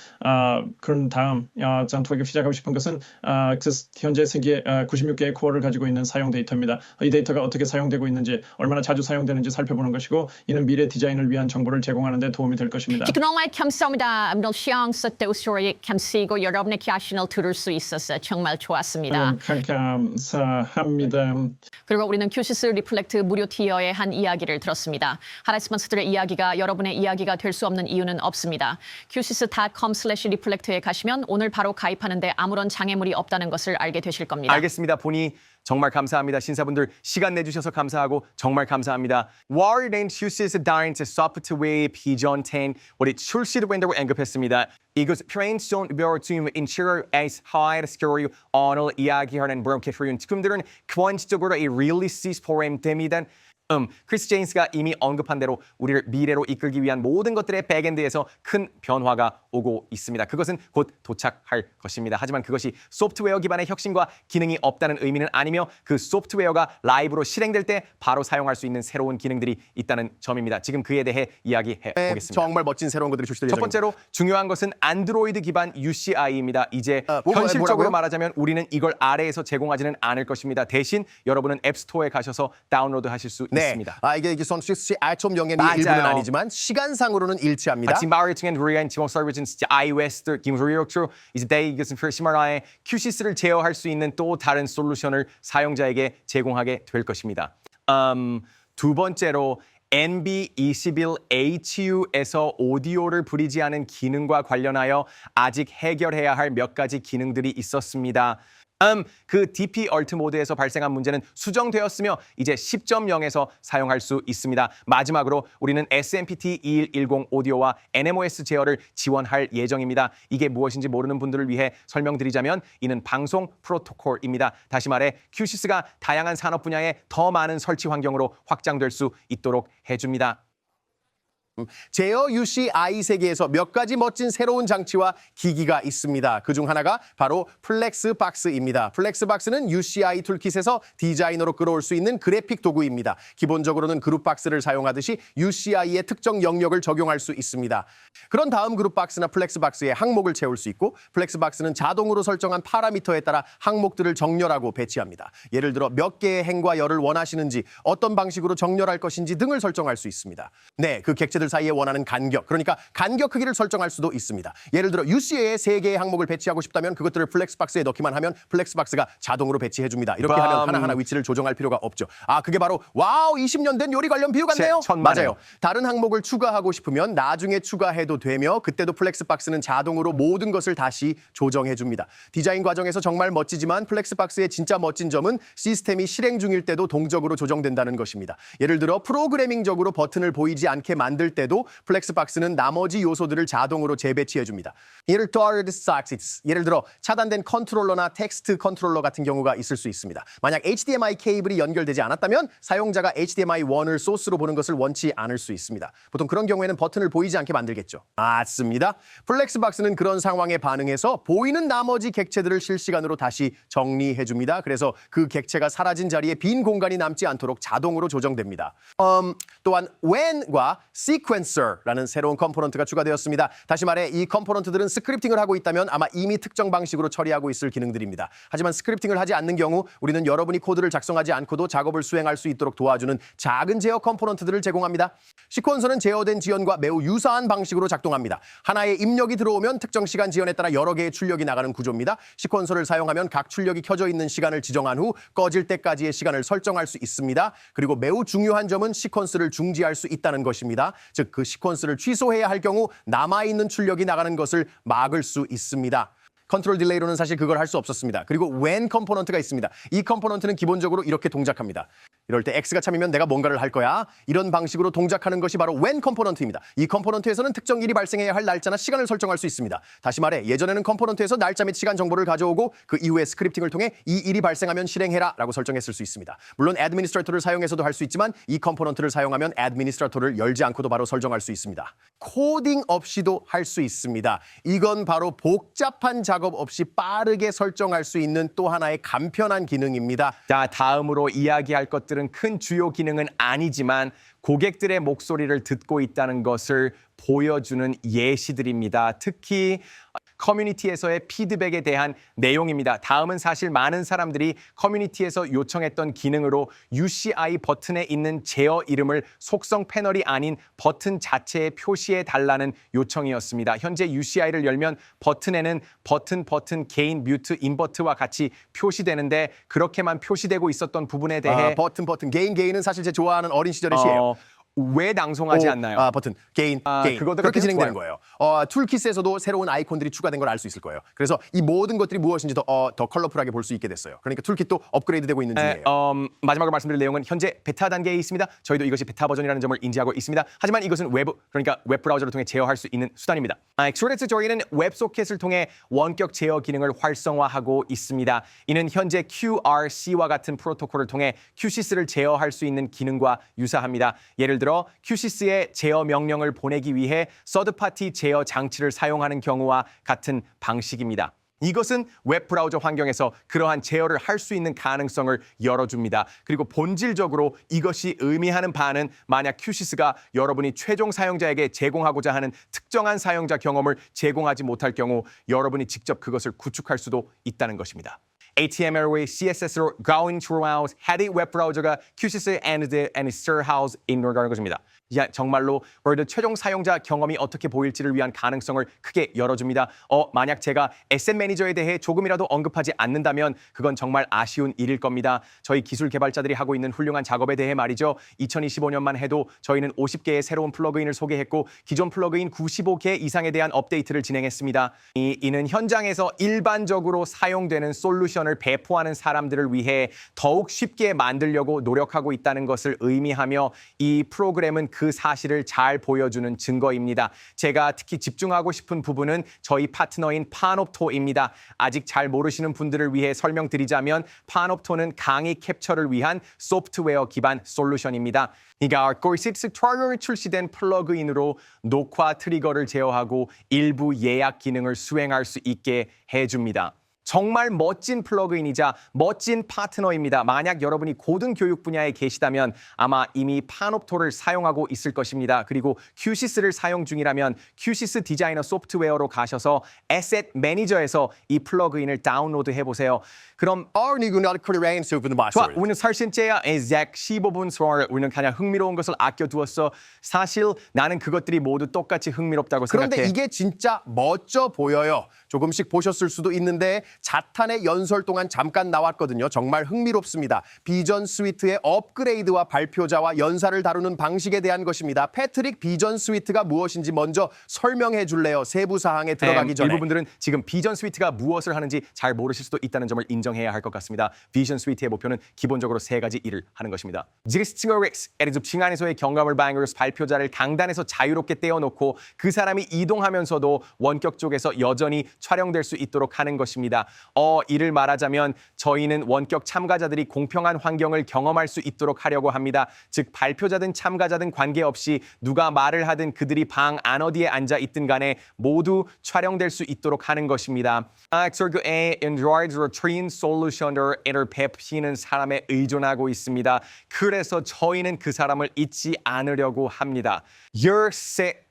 그런 다음 전투가 시작하고 싶은 것은 현재 세계 96개의 코어를 가지고 있는 사용 데이터입니다. 이 데이터가 어떻게 사용되고 있는지, 얼마나 자주 사용되는지 살펴보는 것이고, 이는 미래 디자인을 위한 정보를 제공하는 데 도움이 될 것입니다. 정말 감사합니다. 시향스테우스로의 감시고 여러분의 기하신을 들을 수 있어서 정말 좋았습니다. 감사합니다. 그리고 우리는 큐시스 리플렉트 무료 티어의 한 이야기를 들었습니다. 하나의 스폰서들의 이야기가 여러분의 이야기가 될 수 없는 이유는 없습니다. qsis.com/reflect에 가시면 오늘 바로 가입하는데 아무런 장애물이 없다는 것을 알게 되실 겁니다. 알겠습니다. 보니 정말 감사합니다. 신사분들 시간 내주셔서 감사하고 정말 감사합니다. 월요일엔 QCS 다인트 소프트웨어 비전텐 우리 출시를 된다고 언급했습니다. 이것 프레인스톤 베어툼 인슈어 에이스 하이스코리 오늘 이야기하는 브로케프린 특금들은 퀀지적으로 이 릴리시스 포함됩니다. 크리스 제인스가 이미 언급한 대로 우리를 미래로 이끌기 위한 모든 것들의 백엔드에서 큰 변화가 오고 있습니다. 그것은 곧 도착할 것입니다. 하지만 그것이 소프트웨어 기반의 혁신과 기능이 없다는 의미는 아니며 그 소프트웨어가 라이브로 실행될 때 바로 사용할 수 있는 새로운 기능들이 있다는 점입니다. 지금 그에 대해 이야기해 보겠습니다. 정말 멋진 새로운 것들이 출시될 첫 예정입니다. 번째로 중요한 것은 안드로이드 기반 UCI입니다. 이제 현실적으로 뭐라고요? 말하자면 우리는 이걸 아래에서 제공하지는 않을 것입니다. 대신 여러분은 앱스토어에 가셔서 다운로드하실 수 있습니다. 이게 선수시 R.0의 맞아요. 일부는 아니지만 시간상으로는 일치합니다. 지마르팅은 우리한 지원 서비스는 iOS들 김소리역으로 이제 이것은 심하라의 QCS를 제어할 수 있는 또 다른 솔루션을 사용자에게 제공하게 될 것입니다. 두 번째로 NB21HU에서 오디오를 브리지하는 기능과 관련하여 아직 해결해야 할 몇 가지 기능들이 있었습니다. 그 DP Alt 모드에서 발생한 문제는 수정되었으며 이제 10.0에서 사용할 수 있습니다. 마지막으로 우리는 SMPT2110 오디오와 NMOS 제어를 지원할 예정입니다. 이게 무엇인지 모르는 분들을 위해 설명드리자면 이는 방송 프로토콜입니다. 다시 말해 QCS가 다양한 산업 분야에 더 많은 설치 환경으로 확장될 수 있도록 해줍니다. 제어 UCI 세계에서 몇 가지 멋진 새로운 장치와 기기가 있습니다. 그중 하나가 바로 플렉스박스입니다. 플렉스박스는 UCI 툴킷에서 디자이너로 끌어올 수 있는 그래픽 도구입니다. 기본적으로는 그룹박스를 사용하듯이 UCI의 특정 영역을 적용할 수 있습니다. 그런 다음 그룹박스나 플렉스박스에 항목을 채울 수 있고 플렉스박스는 자동으로 설정한 파라미터에 따라 항목들을 정렬하고 배치합니다. 예를 들어 몇 개의 행과 열을 원하시는지, 어떤 방식으로 정렬할 것인지 등을 설정할 수 있습니다. 네, 그 객체들 사이에 원하는 간격, 그러니까 간격 크기를 설정할 수도 있습니다. 예를 들어 UCA에 3개의 항목을 배치하고 싶다면 그것들을 플렉스박스에 넣기만 하면 플렉스박스가 자동으로 배치해줍니다. 이렇게 하면 하나하나 위치를 조정할 필요가 없죠. 그게 바로 20년 된 요리 관련 비유 같네요. 맞아요. 다른 항목을 추가하고 싶으면 나중에 추가해도 되며 그때도 플렉스박스는 자동으로 모든 것을 다시 조정해줍니다. 디자인 과정에서 정말 멋지지만 플렉스박스의 진짜 멋진 점은 시스템이 실행 중일 때도 동적으로 조정된다는 것입니다. 예를 들어 프로그래밍적으로 버튼을 보이지 않게 만들 때도 플렉스박스는 나머지 요소들을 자동으로 재배치해줍니다. 예를 들어 차단된 컨트롤러나 텍스트 컨트롤러 같은 경우가 있을 수 있습니다. 만약 HDMI 케이블이 연결되지 않았다면 사용자가 HDMI 1을 소스로 보는 것을 원치 않을 수 있습니다. 보통 그런 경우에는 버튼을 보이지 않게 만들겠죠. 맞습니다. 플렉스박스는 그런 상황에 반응해서 보이는 나머지 객체들을 실시간으로 다시 정리해줍니다. 그래서 그 객체가 사라진 자리에 빈 공간이 남지 않도록 자동으로 조정됩니다. 또한 when과 sequencer라는 새로운 컴포넌트가 추가되었습니다. 다시 말해 이 컴포넌트들은 스크립팅을 하고 있다면 아마 이미 특정 방식으로 처리하고 있을 기능들입니다. 하지만 스크립팅을 하지 않는 경우 우리는 여러분이 코드를 작성하지 않고도 작업을 수행할 수 있도록 도와주는 작은 제어 컴포넌트들을 제공합니다. 시퀀서는 제어된 지연과 매우 유사한 방식으로 작동합니다. 하나의 입력이 들어오면 특정 시간 지연에 따라 여러 개의 출력이 나가는 구조입니다. 시퀀서를 사용하면 각 출력이 켜져 있는 시간을 지정한 후 꺼질 때까지의 시간을 설정할 수 있습니다. 그리고 매우 중요한 점은 시퀀스를 중지할 수 있다는 것입니다. 즉 그 시퀀스를 취소해야 할 경우 남아있는 출력이 나가는 것을 막을 수 있습니다. 컨트롤 딜레이로는 사실 그걸 할 수 없었습니다. 그리고 when 컴포넌트가 있습니다. 이 컴포넌트는 기본적으로 이렇게 동작합니다. 이럴 때 X가 참이면 내가 뭔가를 할 거야. 이런 방식으로 동작하는 것이 바로 when 컴포넌트입니다. 이 컴포넌트에서는 특정 일이 발생해야 할 날짜나 시간을 설정할 수 있습니다. 다시 말해 예전에는 컴포넌트에서 날짜 및 시간 정보를 가져오고 그 이후에 스크립팅을 통해 이 일이 발생하면 실행해라 라고 설정했을 수 있습니다. 물론 애드미니스트레이터를 사용해서도 할 수 있지만 이 컴포넌트를 사용하면 애드미니스트레이터를 열지 않고도 바로 설정할 수 있습니다. 코딩 없이도 할 수 있습니다. 이건 바로 복잡한 작업 없이 빠르게 설정할 수 있는 또 하나의 간편한 기능입니다. 자, 다음으로 이야기할 것들은 큰 주요 기능은 아니지만 고객들의 목소리를 듣고 있다는 것을 보여주는 예시들입니다. 특히 커뮤니티에서의 피드백에 대한 내용입니다. 다음은 사실 많은 사람들이 커뮤니티에서 요청했던 기능으로 UCI 버튼에 있는 제어 이름을 속성 패널이 아닌 버튼 자체에 표시해 달라는 요청이었습니다. 현재 UCI를 열면 버튼에는 버튼, 게인, 뮤트, 인버트와 같이 표시되는데 그렇게만 표시되고 있었던 부분에 대해 버튼, 게인은 사실 제 좋아하는 어린 시절의 시예요. 왜 낭송하지 않나요? 버튼, 게인. 그것도 그렇게 진행되는 좋아요. 거예요. 툴킷에서도 새로운 아이콘들이 추가된 걸 알 수 있을 거예요. 그래서 이 모든 것들이 무엇인지 더 컬러풀하게 볼 수 있게 됐어요. 그러니까 툴킷도 업그레이드되고 있는 중이에요. 마지막으로 말씀드릴 내용은 현재 베타 단계에 있습니다. 저희도 이것이 베타 버전이라는 점을 인지하고 있습니다. 하지만 이것은 그러니까 웹 브라우저를 통해 제어할 수 있는 수단입니다. 엑스트로데스 저희는 웹소켓을 통해 원격 제어 기능을 활성화하고 있습니다. 이는 현재 QRC와 같은 프로토콜을 통해 QSys를 제어할 수 있는 기능과 유사합니다. 예를 들어 QSys의 제어 명령을 보내기 위해 서드파티 제어 장치를 사용하는 경우와 같은 방식입니다. 이것은 웹 브라우저 환경에서 그러한 제어를 할 수 있는 가능성을 열어줍니다. 그리고 본질적으로 이것이 의미하는 바는 만약 QSys가 여러분이 최종 사용자에게 제공하고자 하는 특정한 사용자 경험을 제공하지 못할 경우 여러분이 직접 그것을 구축할 수도 있다는 것입니다. HTML의 CSS로 going throughout 헤디 웹 브라우저가 QSys and Storehouse 인도하는 것입니다. 정말로 월드 최종 사용자 경험이 어떻게 보일지를 위한 가능성을 크게 열어줍니다. 만약 제가 SM 매니저에 대해 조금이라도 언급하지 않는다면 그건 정말 아쉬운 일일 겁니다. 저희 기술 개발자들이 하고 있는 훌륭한 작업에 대해 말이죠. 2025년만 해도 저희는 50개의 새로운 플러그인을 소개했고 기존 플러그인 95개 이상에 대한 업데이트를 진행했습니다. 이는 현장에서 일반적으로 사용되는 솔루션을 배포하는 사람들을 위해 더욱 쉽게 만들려고 노력하고 있다는 것을 의미하며 이 프로그램은 그 사실을 잘 보여주는 증거입니다. 제가 특히 집중하고 싶은 부분은 저희 파트너인 파놉토입니다. 아직 잘 모르시는 분들을 위해 설명드리자면 파놉토는 강의 캡처를 위한 소프트웨어 기반 솔루션입니다. 이가 꼴시트 트라이얼 출시된 플러그인으로 녹화 트리거를 제어하고 일부 예약 기능을 수행할 수 있게 해줍니다. 정말 멋진 플러그인이자 멋진 파트너입니다. 만약 여러분이 고등교육 분야에 계시다면 아마 이미 파놉토를 사용하고 있을 것입니다. 그리고 QSys를 사용 중이라면 QSys 디자이너 소프트웨어로 가셔서 에셋 매니저에서 이 플러그인을 다운로드 해보세요. 그럼 좋아, 우리는 설신째야 15분 소화를 우리는 그냥 흥미로운 것을 아껴두었어. 사실 나는 그것들이 모두 똑같이 흥미롭다고 생각해. 그런데 이게 진짜 멋져 보여요. 조금씩 보셨을 수도 있는데 자탄의 연설 동안 잠깐 나왔거든요. 정말 흥미롭습니다. 비전 스위트의 업그레이드와 발표자와 연사를 다루는 방식에 대한 것입니다. 패트릭, 비전 스위트가 무엇인지 먼저 설명해 줄래요? 세부 사항에 들어가기 전에. 일부분들은 지금 비전 스위트가 무엇을 하는지 잘 모르실 수도 있다는 점을 인정해야 할 것 같습니다. 비전 스위트의 목표는 기본적으로 3가지 일을 하는 것입니다. 층안에서의 경험을 방해로 발표자를 강단에서 자유롭게 떼어놓고 그 사람이 이동하면서도 원격 쪽에서 여전히 촬영될 수 있도록 하는 것입니다. 이를 말하자면 저희는 원격 참가자들이 공평한 환경을 경험할 수 있도록 하려고 합니다. 즉 발표자든 참가자든 관계없이 누가 말을 하든 그들이 방 안 어디에 앉아 있든 간에 모두 촬영될 수 있도록 하는 것입니다. Android 트린 솔루션을 베푸시는 사람에 의존하고 있습니다. 그래서 저희는 그 사람을 잊지 않으려고 합니다.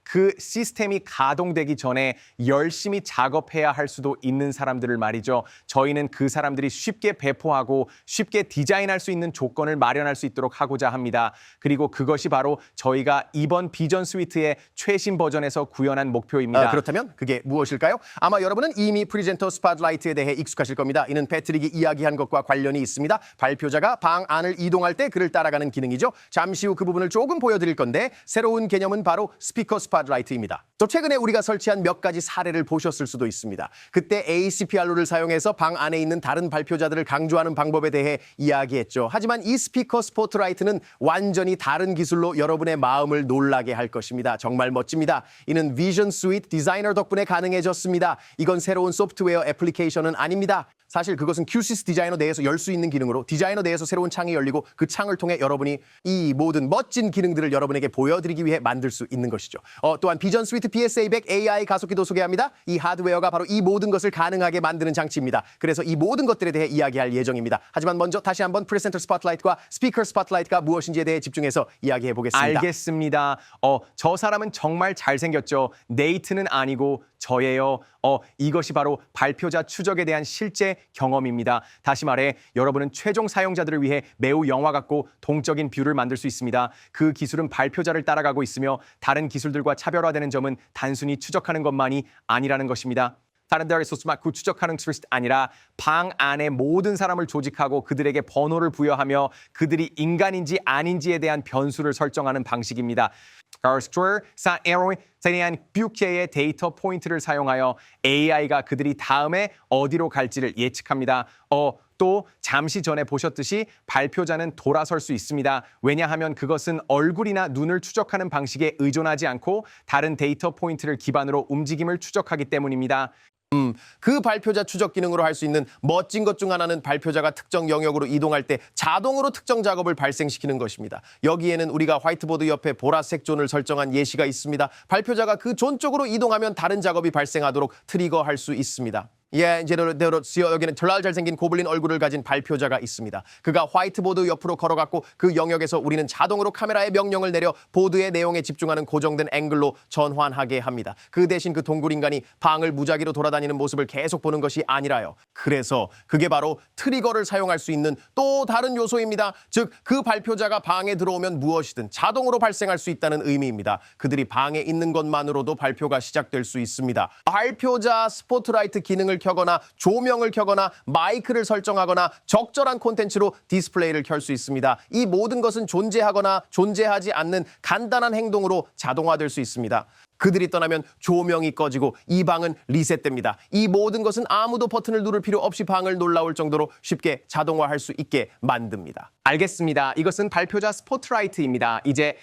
그 시스템이 가동되기 전에 열심히 작업해야 할 수도 있는 사람들을 말이죠. 저희는 그 사람들이 쉽게 배포하고 쉽게 디자인할 수 있는 조건을 마련할 수 있도록 하고자 합니다. 그리고 그것이 바로 저희가 이번 비전 스위트의 최신 버전에서 구현한 목표입니다. 그렇다면 그게 무엇일까요? 아마 여러분은 이미 프리젠터 스팟라이트에 대해 익숙하실 겁니다. 이는 패트릭이 이야기한 것과 관련이 있습니다. 발표자가 방 안을 이동할 때 그를 따라가는 기능이죠. 잠시 후 그 부분을 조금 보여드릴 건데 새로운 개념은 바로 스피커 스팟 스팟라이트입니다. 또 최근에 우리가 설치한 몇 가지 사례를 보셨을 수도 있습니다. 그때 ACPR로를 사용해서 방 안에 있는 다른 발표자들을 강조하는 방법에 대해 이야기했죠. 하지만 이 스피커 스포트라이트는 완전히 다른 기술로 여러분의 마음을 놀라게 할 것입니다. 정말 멋집니다. 이는 비전 스위트 디자이너 덕분에 가능해졌습니다. 이건 새로운 소프트웨어 애플리케이션은 아닙니다. 사실 그것은 QSys 디자이너 내에서 열 수 있는 기능으로 디자이너 내에서 새로운 창이 열리고 그 창을 통해 여러분이 이 모든 멋진 기능들을 여러분에게 보여드리기 위해 만들 수 있는 것이죠. 또한 비전 스위트 PSA100 AI 가속기도 소개합니다. 이 하드웨어가 바로 이 모든 것을 가능하게 만드는 장치입니다. 그래서 이 모든 것들에 대해 이야기할 예정입니다. 하지만 먼저 다시 한번 프레젠터 스팟라이트와 스피커 스팟라이트가 무엇인지에 대해 집중해서 이야기해 보겠습니다. 알겠습니다. 저 사람은 정말 잘생겼죠. 네이트는 아니고 저예요. 이것이 바로 발표자 추적에 대한 실제 경험입니다. 다시 말해 여러분은 최종 사용자들을 위해 매우 영화 같고 동적인 뷰를 만들 수 있습니다. 그 기술은 발표자를 따라가고 있으며 다른 기술들과 차별화되는 점은 단순히 추적하는 것만이 아니라는 것입니다. 다른 데에서 그 추적하는 트위스트 아니라 방 안에 모든 사람을 조직하고 그들에게 번호를 부여하며 그들이 인간인지 아닌지에 대한 변수를 설정하는 방식입니다. 사에 대한 뷰케의 데이터 포인트를 사용하여 AI가 그들이 다음에 어디로 갈지를 예측합니다. 또 잠시 전에 보셨듯이 발표자는 돌아설 수 있습니다. 왜냐하면 그것은 얼굴이나 눈을 추적하는 방식에 의존하지 않고 다른 데이터 포인트를 기반으로 움직임을 추적하기 때문입니다. 그 발표자 추적 기능으로 할 수 있는 멋진 것 중 하나는 발표자가 특정 영역으로 이동할 때 자동으로 특정 작업을 발생시키는 것입니다. 여기에는 우리가 화이트보드 옆에 보라색 존을 설정한 예시가 있습니다. 발표자가 그 존 쪽으로 이동하면 다른 작업이 발생하도록 트리거할 수 있습니다. 여기는 정말 잘생긴 고블린 얼굴을 가진 발표자가 있습니다. 그가 화이트보드 옆으로 걸어갔고 그 영역에서 우리는 자동으로 카메라에 명령을 내려 보드의 내용에 집중하는 고정된 앵글로 전환하게 합니다. 그 대신 그 동굴 인간이 방을 무작위로 돌아다니는 모습을 계속 보는 것이 아니라요. 그래서 그게 바로 트리거를 사용할 수 있는 또 다른 요소입니다. 즉, 그 발표자가 방에 들어오면 무엇이든 자동으로 발생할 수 있다는 의미입니다. 그들이 방에 있는 것만으로도 발표가 시작될 수 있습니다. 발표자 스포트라이트 기능을 켜거나 조명을 켜거나 마이크를 설정하거나 적절한 콘텐츠로 디스플레이를 켤 수 있습니다. 이 모든 것은 존재하거나 존재하지 않는 간단한 행동으로 자동화될 수 있습니다. 그들이 떠나면 조명이 꺼지고 이 방은 리셋됩니다. 이 모든 것은 아무도 버튼을 누를 필요 없이 방을 놀라울 정도로 쉽게 자동화할 수 있게 만듭니다. 알겠습니다. 이것은 발표자 스포트라이트입니다. 이제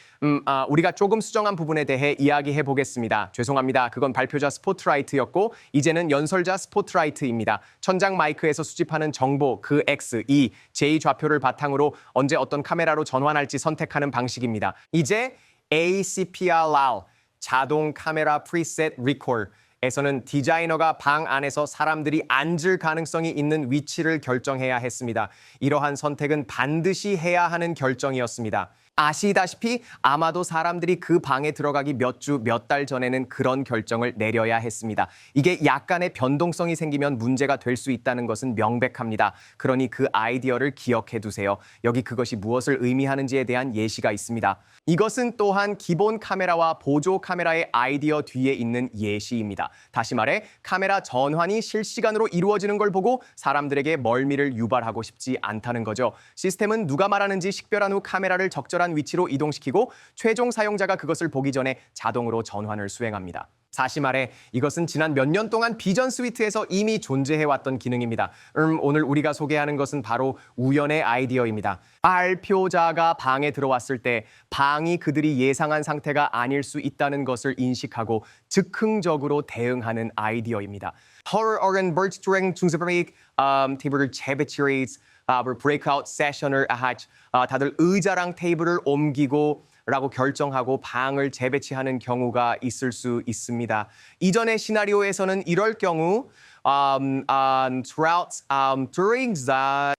우리가 조금 수정한 부분에 대해 이야기해 보겠습니다. 죄송합니다. 그건 발표자 스포트라이트였고 이제는 연설자 스포트라이트입니다. 천장 마이크에서 수집하는 정보, 그 X, E, J 좌표를 바탕으로 언제 어떤 카메라로 전환할지 선택하는 방식입니다. 이제 ACPRR 자동 카메라 프리셋 리콜에서는 디자이너가 방 안에서 사람들이 앉을 가능성이 있는 위치를 결정해야 했습니다. 이러한 선택은 반드시 해야 하는 결정이었습니다. 아시다시피 아마도 사람들이 그 방에 들어가기 몇 주, 몇 달 전에는 그런 결정을 내려야 했습니다. 이게 약간의 변동성이 생기면 문제가 될 수 있다는 것은 명백합니다. 그러니 그 아이디어를 기억해 두세요. 여기 그것이 무엇을 의미하는지에 대한 예시가 있습니다. 이것은 또한 기본 카메라와 보조 카메라의 아이디어 뒤에 있는 예시입니다. 다시 말해 카메라 전환이 실시간으로 이루어지는 걸 보고 사람들에게 멀미를 유발하고 싶지 않다는 거죠. 시스템은 누가 말하는지 식별한 후 카메라를 적절한 위치로 이동시키고 최종 사용자가 그것을 보기 전에 자동으로 전환을 수행합니다. 다시 말해 이것은 지난 몇 년 동안 비전 스위트에서 이미 존재해왔던 기능입니다. 오늘 우리가 소개하는 것은 바로 우연의 아이디어입니다. 발표자가 방에 들어왔을 때 방이 그들이 예상한 상태가 아닐 수 있다는 것을 인식하고 즉흥적으로 대응하는 아이디어입니다. 허런 버츠트랭 중세범이 테이블을 재배치레이트 브레이크아웃 세션을 다들 의자랑 테이블을 옮기고 라고 결정하고 방을 재배치하는 경우가 있을 수 있습니다. 이전의 시나리오에서는 이럴 경우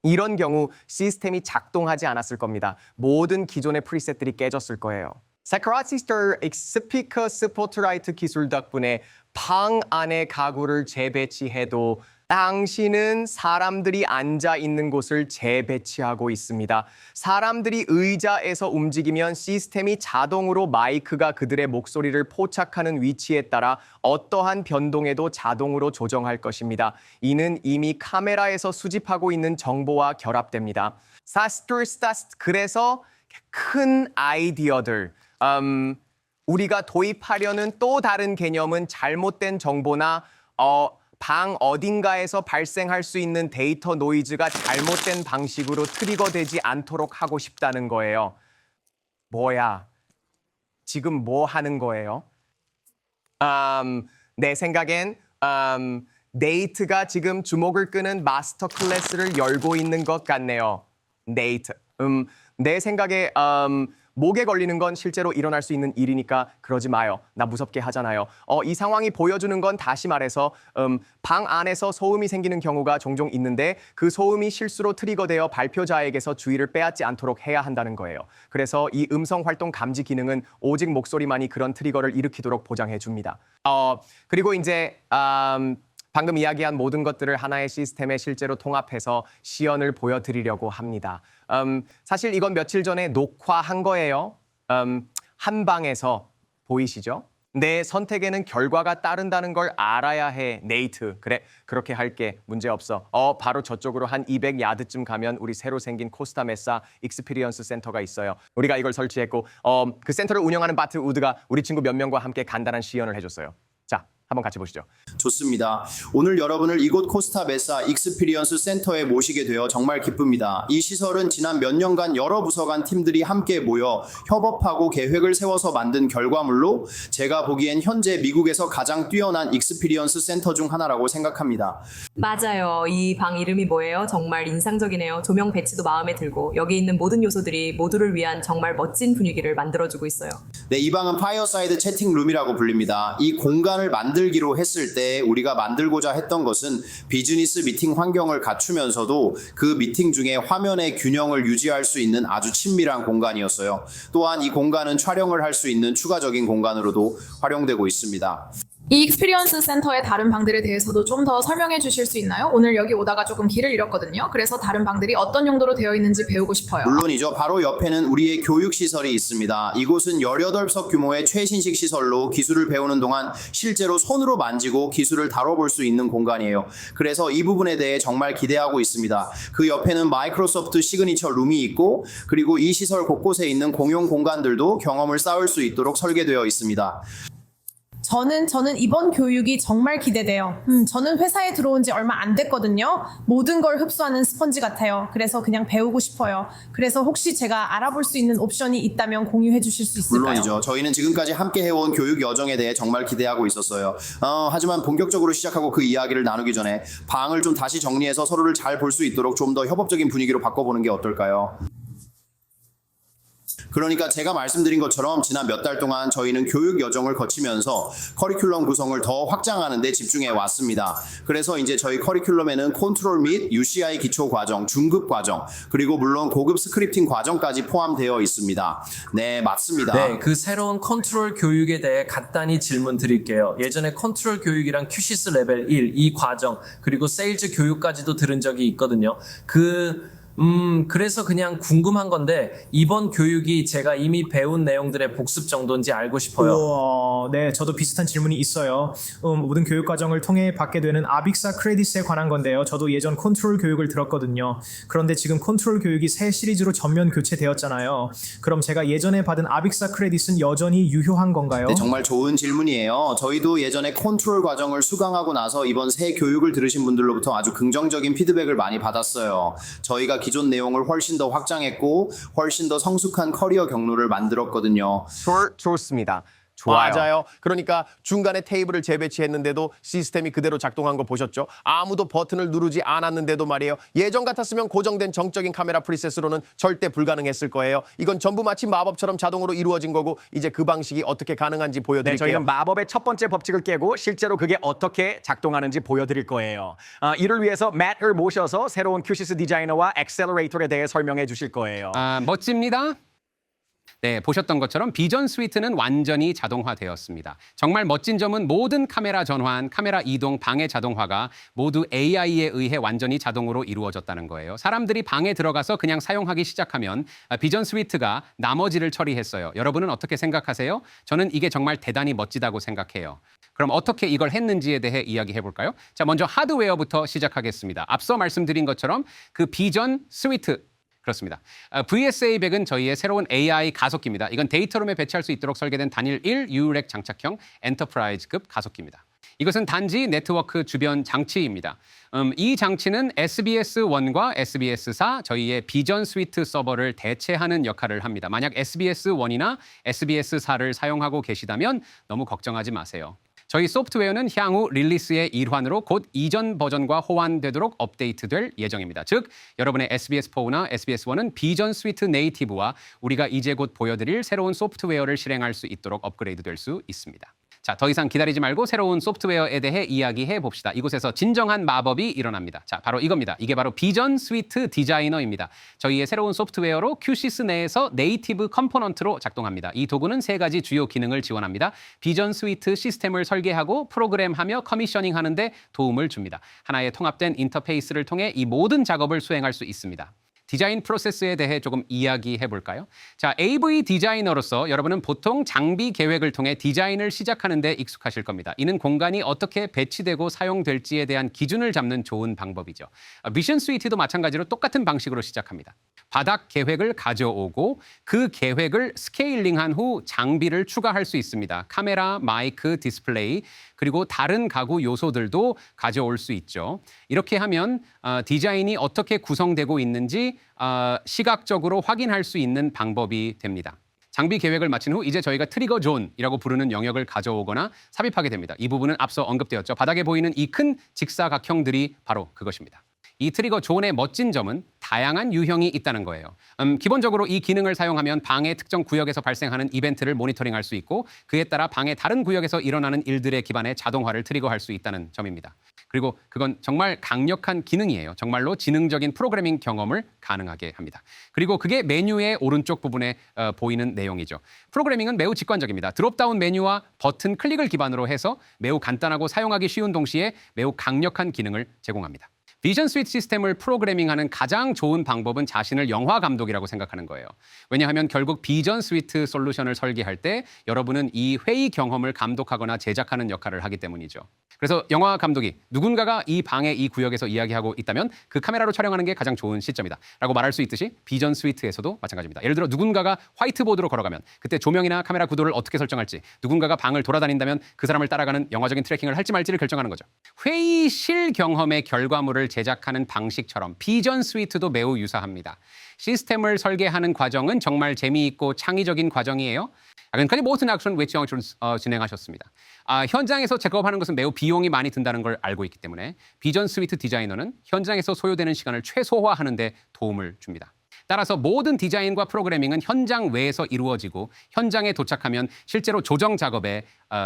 이런 경우 시스템이 작동하지 않았을 겁니다. 모든 기존의 프리셋들이 깨졌을 거예요. 사크라시스터 스피커 스포트라이트 기술 덕분에 방 안에 가구를 재배치해도 당신은 사람들이 앉아 있는 곳을 재배치하고 있습니다. 사람들이 의자에서 움직이면 시스템이 자동으로 마이크가 그들의 목소리를 포착하는 위치에 따라 어떠한 변동에도 자동으로 조정할 것입니다. 이는 이미 카메라에서 수집하고 있는 정보와 결합됩니다. 그래서 큰 아이디어들, 우리가 도입하려는 또 다른 개념은 잘못된 정보나 방 어딘가에서 발생할 수 있는 데이터 노이즈가 잘못된 방식으로 트리거되지 않도록 하고 싶다는 거예요. 뭐야? 지금 뭐 하는 거예요? 내 생각엔 네이트가 지금 주목을 끄는 마스터 클래스를 열고 있는 것 같네요. 네이트. 내 생각에 목에 걸리는 건 실제로 일어날 수 있는 일이니까 그러지 마요. 나 무섭게 하잖아요. 이 상황이 보여주는 건 다시 말해서 방 안에서 소음이 생기는 경우가 종종 있는데 그 소음이 실수로 트리거되어 발표자에게서 주의를 빼앗지 않도록 해야 한다는 거예요. 그래서 이 음성 활동 감지 기능은 오직 목소리만이 그런 트리거를 일으키도록 보장해 줍니다. 그리고 이제 방금 이야기한 모든 것들을 하나의 시스템에 실제로 통합해서 시연을 보여드리려고 합니다. 사실 이건 며칠 전에 녹화한 거예요. 한 방에서 보이시죠? 내 선택에는 결과가 따른다는 걸 알아야 해, 네이트. 그래, 그렇게 할게. 문제 없어. 바로 저쪽으로 한 200야드쯤 가면 우리 새로 생긴 코스타메사 익스피리언스 센터가 있어요. 우리가 이걸 설치했고 그 센터를 운영하는 바트 우드가 우리 친구 몇 명과 함께 간단한 시연을 해줬어요. 자, 한번 같이 보시죠. 좋습니다. 오늘 여러분을 이곳 코스타메사 익스피리언스 센터에 모시게 되어 정말 기쁩니다. 이 시설은 지난 몇 년간 여러 부서 간 팀들이 함께 모여 협업하고 계획을 세워서 만든 결과물로 제가 보기엔 현재 미국에서 가장 뛰어난 익스피리언스 센터 중 하나라고 생각합니다. 맞아요. 이 방 이름이 뭐예요? 정말 인상적이네요. 조명 배치도 마음에 들고 여기 있는 모든 요소들이 모두를 위한 정말 멋진 분위기를 만들어주고 있어요. 네, 이 방은 파이어사이드 채팅룸이라고 불립니다. 이 공간을 만들기로 했을 때 우리가 만들고자 했던 것은 비즈니스 미팅 환경을 갖추면서도 그 미팅 중에 화면의 균형을 유지할 수 있는 아주 친밀한 공간이었어요. 또한 이 공간은 촬영을 할 수 있는 추가적인 공간으로도 활용되고 있습니다. 이 익스피리언스 센터의 다른 방들에 대해서도 좀 더 설명해 주실 수 있나요? 오늘 여기 오다가 조금 길을 잃었거든요. 그래서 다른 방들이 어떤 용도로 되어 있는지 배우고 싶어요. 물론이죠. 바로 옆에는 우리의 교육시설이 있습니다. 이곳은 18석 규모의 최신식 시설로 기술을 배우는 동안 실제로 손으로 만지고 기술을 다뤄볼 수 있는 공간이에요. 그래서 이 부분에 대해 정말 기대하고 있습니다. 그 옆에는 마이크로소프트 시그니처 룸이 있고 그리고 이 시설 곳곳에 있는 공용 공간들도 경험을 쌓을 수 있도록 설계되어 있습니다. 저는 이번 교육이 정말 기대돼요. 저는 회사에 들어온 지 얼마 안 됐거든요. 모든 걸 흡수하는 스펀지 같아요. 그래서 그냥 배우고 싶어요. 그래서 혹시 제가 알아볼 수 있는 옵션이 있다면 공유해 주실 수 있을까요? 물론이죠. 저희는 지금까지 함께 해온 교육 여정에 대해 정말 기대하고 있었어요. 하지만 본격적으로 시작하고 그 이야기를 나누기 전에 방을 좀 다시 정리해서 서로를 잘 볼 수 있도록 좀 더 협업적인 분위기로 바꿔보는 게 어떨까요? 그러니까 제가 말씀드린 것처럼 지난 몇 달 동안 저희는 교육 여정을 거치면서 커리큘럼 구성을 더 확장하는 데 집중해 왔습니다. 그래서 이제 저희 커리큘럼에는 컨트롤 및 UCI 기초 과정, 중급 과정, 그리고 물론 고급 스크립팅 과정까지 포함되어 있습니다. 네, 맞습니다. 네, 그 새로운 컨트롤 교육에 대해 간단히 질문 드릴게요. 예전에 컨트롤 교육이랑 큐시스 레벨 1, 이 과정, 그리고 세일즈 교육까지도 들은 적이 있거든요. 그래서 그냥 궁금한 건데 이번 교육이 제가 이미 배운 내용들의 복습 정도인지 알고 싶어요. 네, 저도 비슷한 질문이 있어요. 모든 교육 과정을 통해 받게 되는 아빅사 크레딧에 관한 건데요. 저도 예전 컨트롤 교육을 들었거든요. 그런데 지금 컨트롤 교육이 새 시리즈로 전면 교체되었잖아요. 그럼 제가 예전에 받은 아빅사 크레딧은 여전히 유효한 건가요? 네, 정말 좋은 질문이에요. 저희도 예전에 컨트롤 과정을 수강하고 나서 이번 새 교육을 들으신 분들로부터 아주 긍정적인 피드백을 많이 받았어요. 저희가 기존 내용을 훨씬 더 확장했고 훨씬 더 성숙한 커리어 경로를 만들었거든요. 좋습니다. 좋아요. 맞아요. 그러니까 중간에 테이블을 재배치했는데도 시스템이 그대로 작동한 거 보셨죠? 아무도 버튼을 누르지 않았는데도 말이에요. 예전 같았으면 고정된 정적인 카메라 프리셋으로는 절대 불가능했을 거예요. 이건 전부 마치 마법처럼 자동으로 이루어진 거고 이제 그 방식이 어떻게 가능한지 보여드릴게요. 네, 저희는 마법의 첫 번째 법칙을 깨고 실제로 그게 어떻게 작동하는지 보여드릴 거예요. 이를 위해서 맷을 모셔서 새로운 큐시스 디자이너와 엑셀러레이터에 대해 설명해 주실 거예요. 멋집니다. 네, 보셨던 것처럼 비전 스위트는 완전히 자동화되었습니다. 정말 멋진 점은 모든 카메라 전환, 카메라 이동, 방해 자동화가 모두 AI에 의해 완전히 자동으로 이루어졌다는 거예요. 사람들이 방에 들어가서 그냥 사용하기 시작하면 비전 스위트가 나머지를 처리했어요. 여러분은 어떻게 생각하세요? 저는 이게 정말 대단히 멋지다고 생각해요. 그럼 어떻게 이걸 했는지에 대해 이야기해 볼까요? 자, 먼저 하드웨어부터 시작하겠습니다. 앞서 말씀드린 것처럼 그 비전 스위트 그렇습니다. VSA100은 저희의 새로운 AI 가속기입니다. 이건 데이터룸에 배치할 수 있도록 설계된 단일 1 유렉 장착형 엔터프라이즈급 가속기입니다. 이것은 단지 네트워크 주변 장치입니다. 이 장치는 SBS1과 SBS4 저희의 비전 스위트 서버를 대체하는 역할을 합니다. 만약 SBS1이나 SBS4를 사용하고 계시다면 너무 걱정하지 마세요. 저희 소프트웨어는 향후 릴리스의 일환으로 곧 이전 버전과 호환되도록 업데이트될 예정입니다. 즉, 여러분의 SBS4나 SBS1은 비전 스위트 네이티브와 우리가 이제 곧 보여드릴 새로운 소프트웨어를 실행할 수 있도록 업그레이드될 수 있습니다. 자, 더 이상 기다리지 말고 새로운 소프트웨어에 대해 이야기해 봅시다. 이곳에서 진정한 마법이 일어납니다. 자, 바로 이겁니다. 이게 바로 비전 스위트 디자이너입니다. 저희의 새로운 소프트웨어로 큐시스 내에서 네이티브 컴포넌트로 작동합니다. 이 도구는 3가지 주요 기능을 지원합니다. 비전 스위트 시스템을 설계하고 프로그램하며 커미셔닝하는 데 도움을 줍니다. 하나의 통합된 인터페이스를 통해 이 모든 작업을 수행할 수 있습니다. 디자인 프로세스에 대해 조금 이야기해 볼까요? 자, AV 디자이너로서 여러분은 보통 장비 계획을 통해 디자인을 시작하는 데 익숙하실 겁니다. 이는 공간이 어떻게 배치되고 사용될지에 대한 기준을 잡는 좋은 방법이죠. 미션 스위트도 마찬가지로 똑같은 방식으로 시작합니다. 바닥 계획을 가져오고 그 계획을 스케일링한 후 장비를 추가할 수 있습니다. 카메라, 마이크, 디스플레이, 그리고 다른 가구 요소들도 가져올 수 있죠. 이렇게 하면 디자인이 어떻게 구성되고 있는지 시각적으로 확인할 수 있는 방법이 됩니다. 장비 계획을 마친 후 이제 저희가 트리거 존이라고 부르는 영역을 가져오거나 삽입하게 됩니다. 이 부분은 앞서 언급되었죠. 바닥에 보이는 이 큰 직사각형들이 바로 그것입니다. 이 트리거 존의 멋진 점은 다양한 유형이 있다는 거예요. 기본적으로 이 기능을 사용하면 방의 특정 구역에서 발생하는 이벤트를 모니터링할 수 있고 그에 따라 방의 다른 구역에서 일어나는 일들에 기반해 자동화를 트리거할 수 있다는 점입니다. 그리고 그건 정말 강력한 기능이에요. 정말로 지능적인 프로그래밍 경험을 가능하게 합니다. 그리고 그게 메뉴의 오른쪽 부분에 보이는 내용이죠. 프로그래밍은 매우 직관적입니다. 드롭다운 메뉴와 버튼 클릭을 기반으로 해서 매우 간단하고 사용하기 쉬운 동시에 매우 강력한 기능을 제공합니다. 비전 스위트 시스템을 프로그래밍하는 가장 좋은 방법은 자신을 영화 감독이라고 생각하는 거예요. 왜냐하면 결국 비전 스위트 솔루션을 설계할 때 여러분은 이 회의 경험을 감독하거나 제작하는 역할을 하기 때문이죠. 그래서 영화 감독이 누군가가 이 방의 이 구역에서 이야기하고 있다면 그 카메라로 촬영하는 게 가장 좋은 시점이다 라고 말할 수 있듯이 비전 스위트에서도 마찬가지입니다. 예를 들어 누군가가 화이트보드로 걸어가면 그때 조명이나 카메라 구도를 어떻게 설정할지, 누군가가 방을 돌아다닌다면 그 사람을 따라가는 영화적인 트래킹을 할지 말지를 결정하는 거죠. 회의실 경험의 결과물을 제작하는 방식처럼 비전 스위트도 매우 유사합니다. 시스템을 설계하는 과정은 정말 재미있고 창의적인 과정이에요. 지금까지 모든 액션 웨치 형식으로 진행하셨습니다. 현장에서 작업하는 것은 매우 비용이 많이 든다는 걸 알고 있기 때문에 비전 스위트 디자이너는 현장에서 소요되는 시간을 최소화하는 데 도움을 줍니다. 따라서 모든 디자인과 프로그래밍은 현장 외에서 이루어지고 현장에 도착하면 실제로 조정 작업에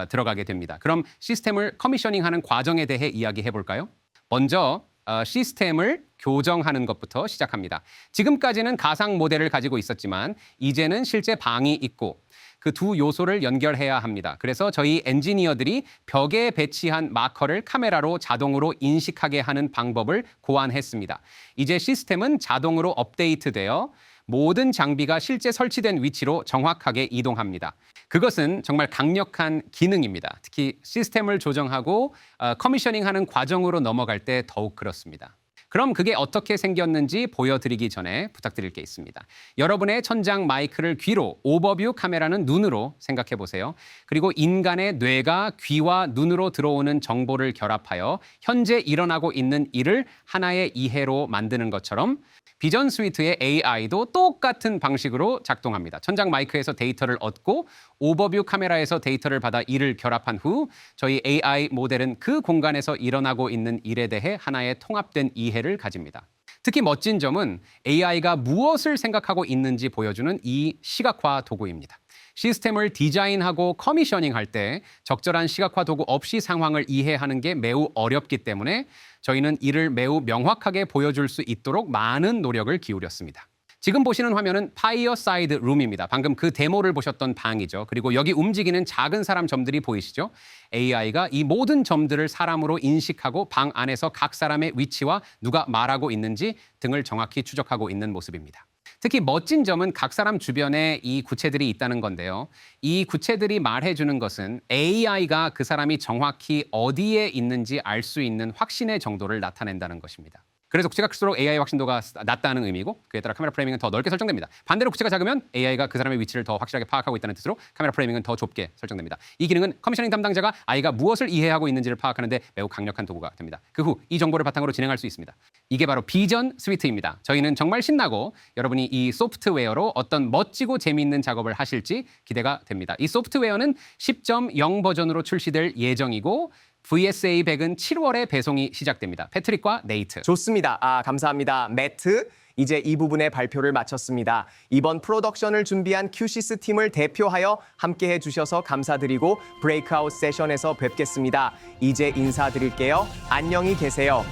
들어가게 됩니다. 그럼 시스템을 커미셔닝하는 과정에 대해 이야기해 볼까요? 먼저 시스템을 교정하는 것부터 시작합니다. 지금까지는 가상 모델을 가지고 있었지만 이제는 실제 방이 있고 그 두 요소를 연결해야 합니다. 그래서 저희 엔지니어들이 벽에 배치한 마커를 카메라로 자동으로 인식하게 하는 방법을 고안했습니다. 이제 시스템은 자동으로 업데이트되어 모든 장비가 실제 설치된 위치로 정확하게 이동합니다. 그것은 정말 강력한 기능입니다. 특히 시스템을 조정하고 커미셔닝하는 과정으로 넘어갈 때 더욱 그렇습니다. 그럼 그게 어떻게 생겼는지 보여드리기 전에 부탁드릴 게 있습니다. 여러분의 천장 마이크를 귀로, 오버뷰 카메라는 눈으로 생각해 보세요. 그리고 인간의 뇌가 귀와 눈으로 들어오는 정보를 결합하여 현재 일어나고 있는 일을 하나의 이해로 만드는 것처럼 비전 스위트의 AI도 똑같은 방식으로 작동합니다. 천장 마이크에서 데이터를 얻고 오버뷰 카메라에서 데이터를 받아 이를 결합한 후 저희 AI 모델은 그 공간에서 일어나고 있는 일에 대해 하나의 통합된 이해를 가집니다. 특히 멋진 점은 AI가 무엇을 생각하고 있는지 보여주는 이 시각화 도구입니다. 시스템을 디자인하고 커미셔닝할 때 적절한 시각화 도구 없이 상황을 이해하는 게 매우 어렵기 때문에 저희는 이를 매우 명확하게 보여줄 수 있도록 많은 노력을 기울였습니다. 지금 보시는 화면은 파이어사이드 룸입니다. 방금 그 데모를 보셨던 방이죠. 그리고 여기 움직이는 작은 사람 점들이 보이시죠? AI가 이 모든 점들을 사람으로 인식하고 방 안에서 각 사람의 위치와 누가 말하고 있는지 등을 정확히 추적하고 있는 모습입니다. 특히 멋진 점은 각 사람 주변에 이 구체들이 있다는 건데요. 이 구체들이 말해주는 것은 AI가 그 사람이 정확히 어디에 있는지 알 수 있는 확신의 정도를 나타낸다는 것입니다. 그래서 구체가 클수록 AI 확신도가 낮다는 의미고 그에 따라 카메라 프레이밍은 더 넓게 설정됩니다. 반대로 구체가 작으면 AI가 그 사람의 위치를 더 확실하게 파악하고 있다는 뜻으로 카메라 프레이밍은 더 좁게 설정됩니다. 이 기능은 커미셔닝 담당자가 아이가 무엇을 이해하고 있는지를 파악하는 데 매우 강력한 도구가 됩니다. 그 후 이 정보를 바탕으로 진행할 수 있습니다. 이게 바로 비전 스위트입니다. 저희는 정말 신나고 여러분이 이 소프트웨어로 어떤 멋지고 재미있는 작업을 하실지 기대가 됩니다. 이 소프트웨어는 10.0 버전으로 출시될 예정이고 VSA 100은 7월에 배송이 시작됩니다. 패트릭과 네이트. 좋습니다. 감사합니다. 매트. 이제 이 부분의 발표를 마쳤습니다. 이번 프로덕션을 준비한 큐시스 팀을 대표하여 함께해 주셔서 감사드리고 브레이크아웃 세션에서 뵙겠습니다. 이제 인사드릴게요. 안녕히 계세요.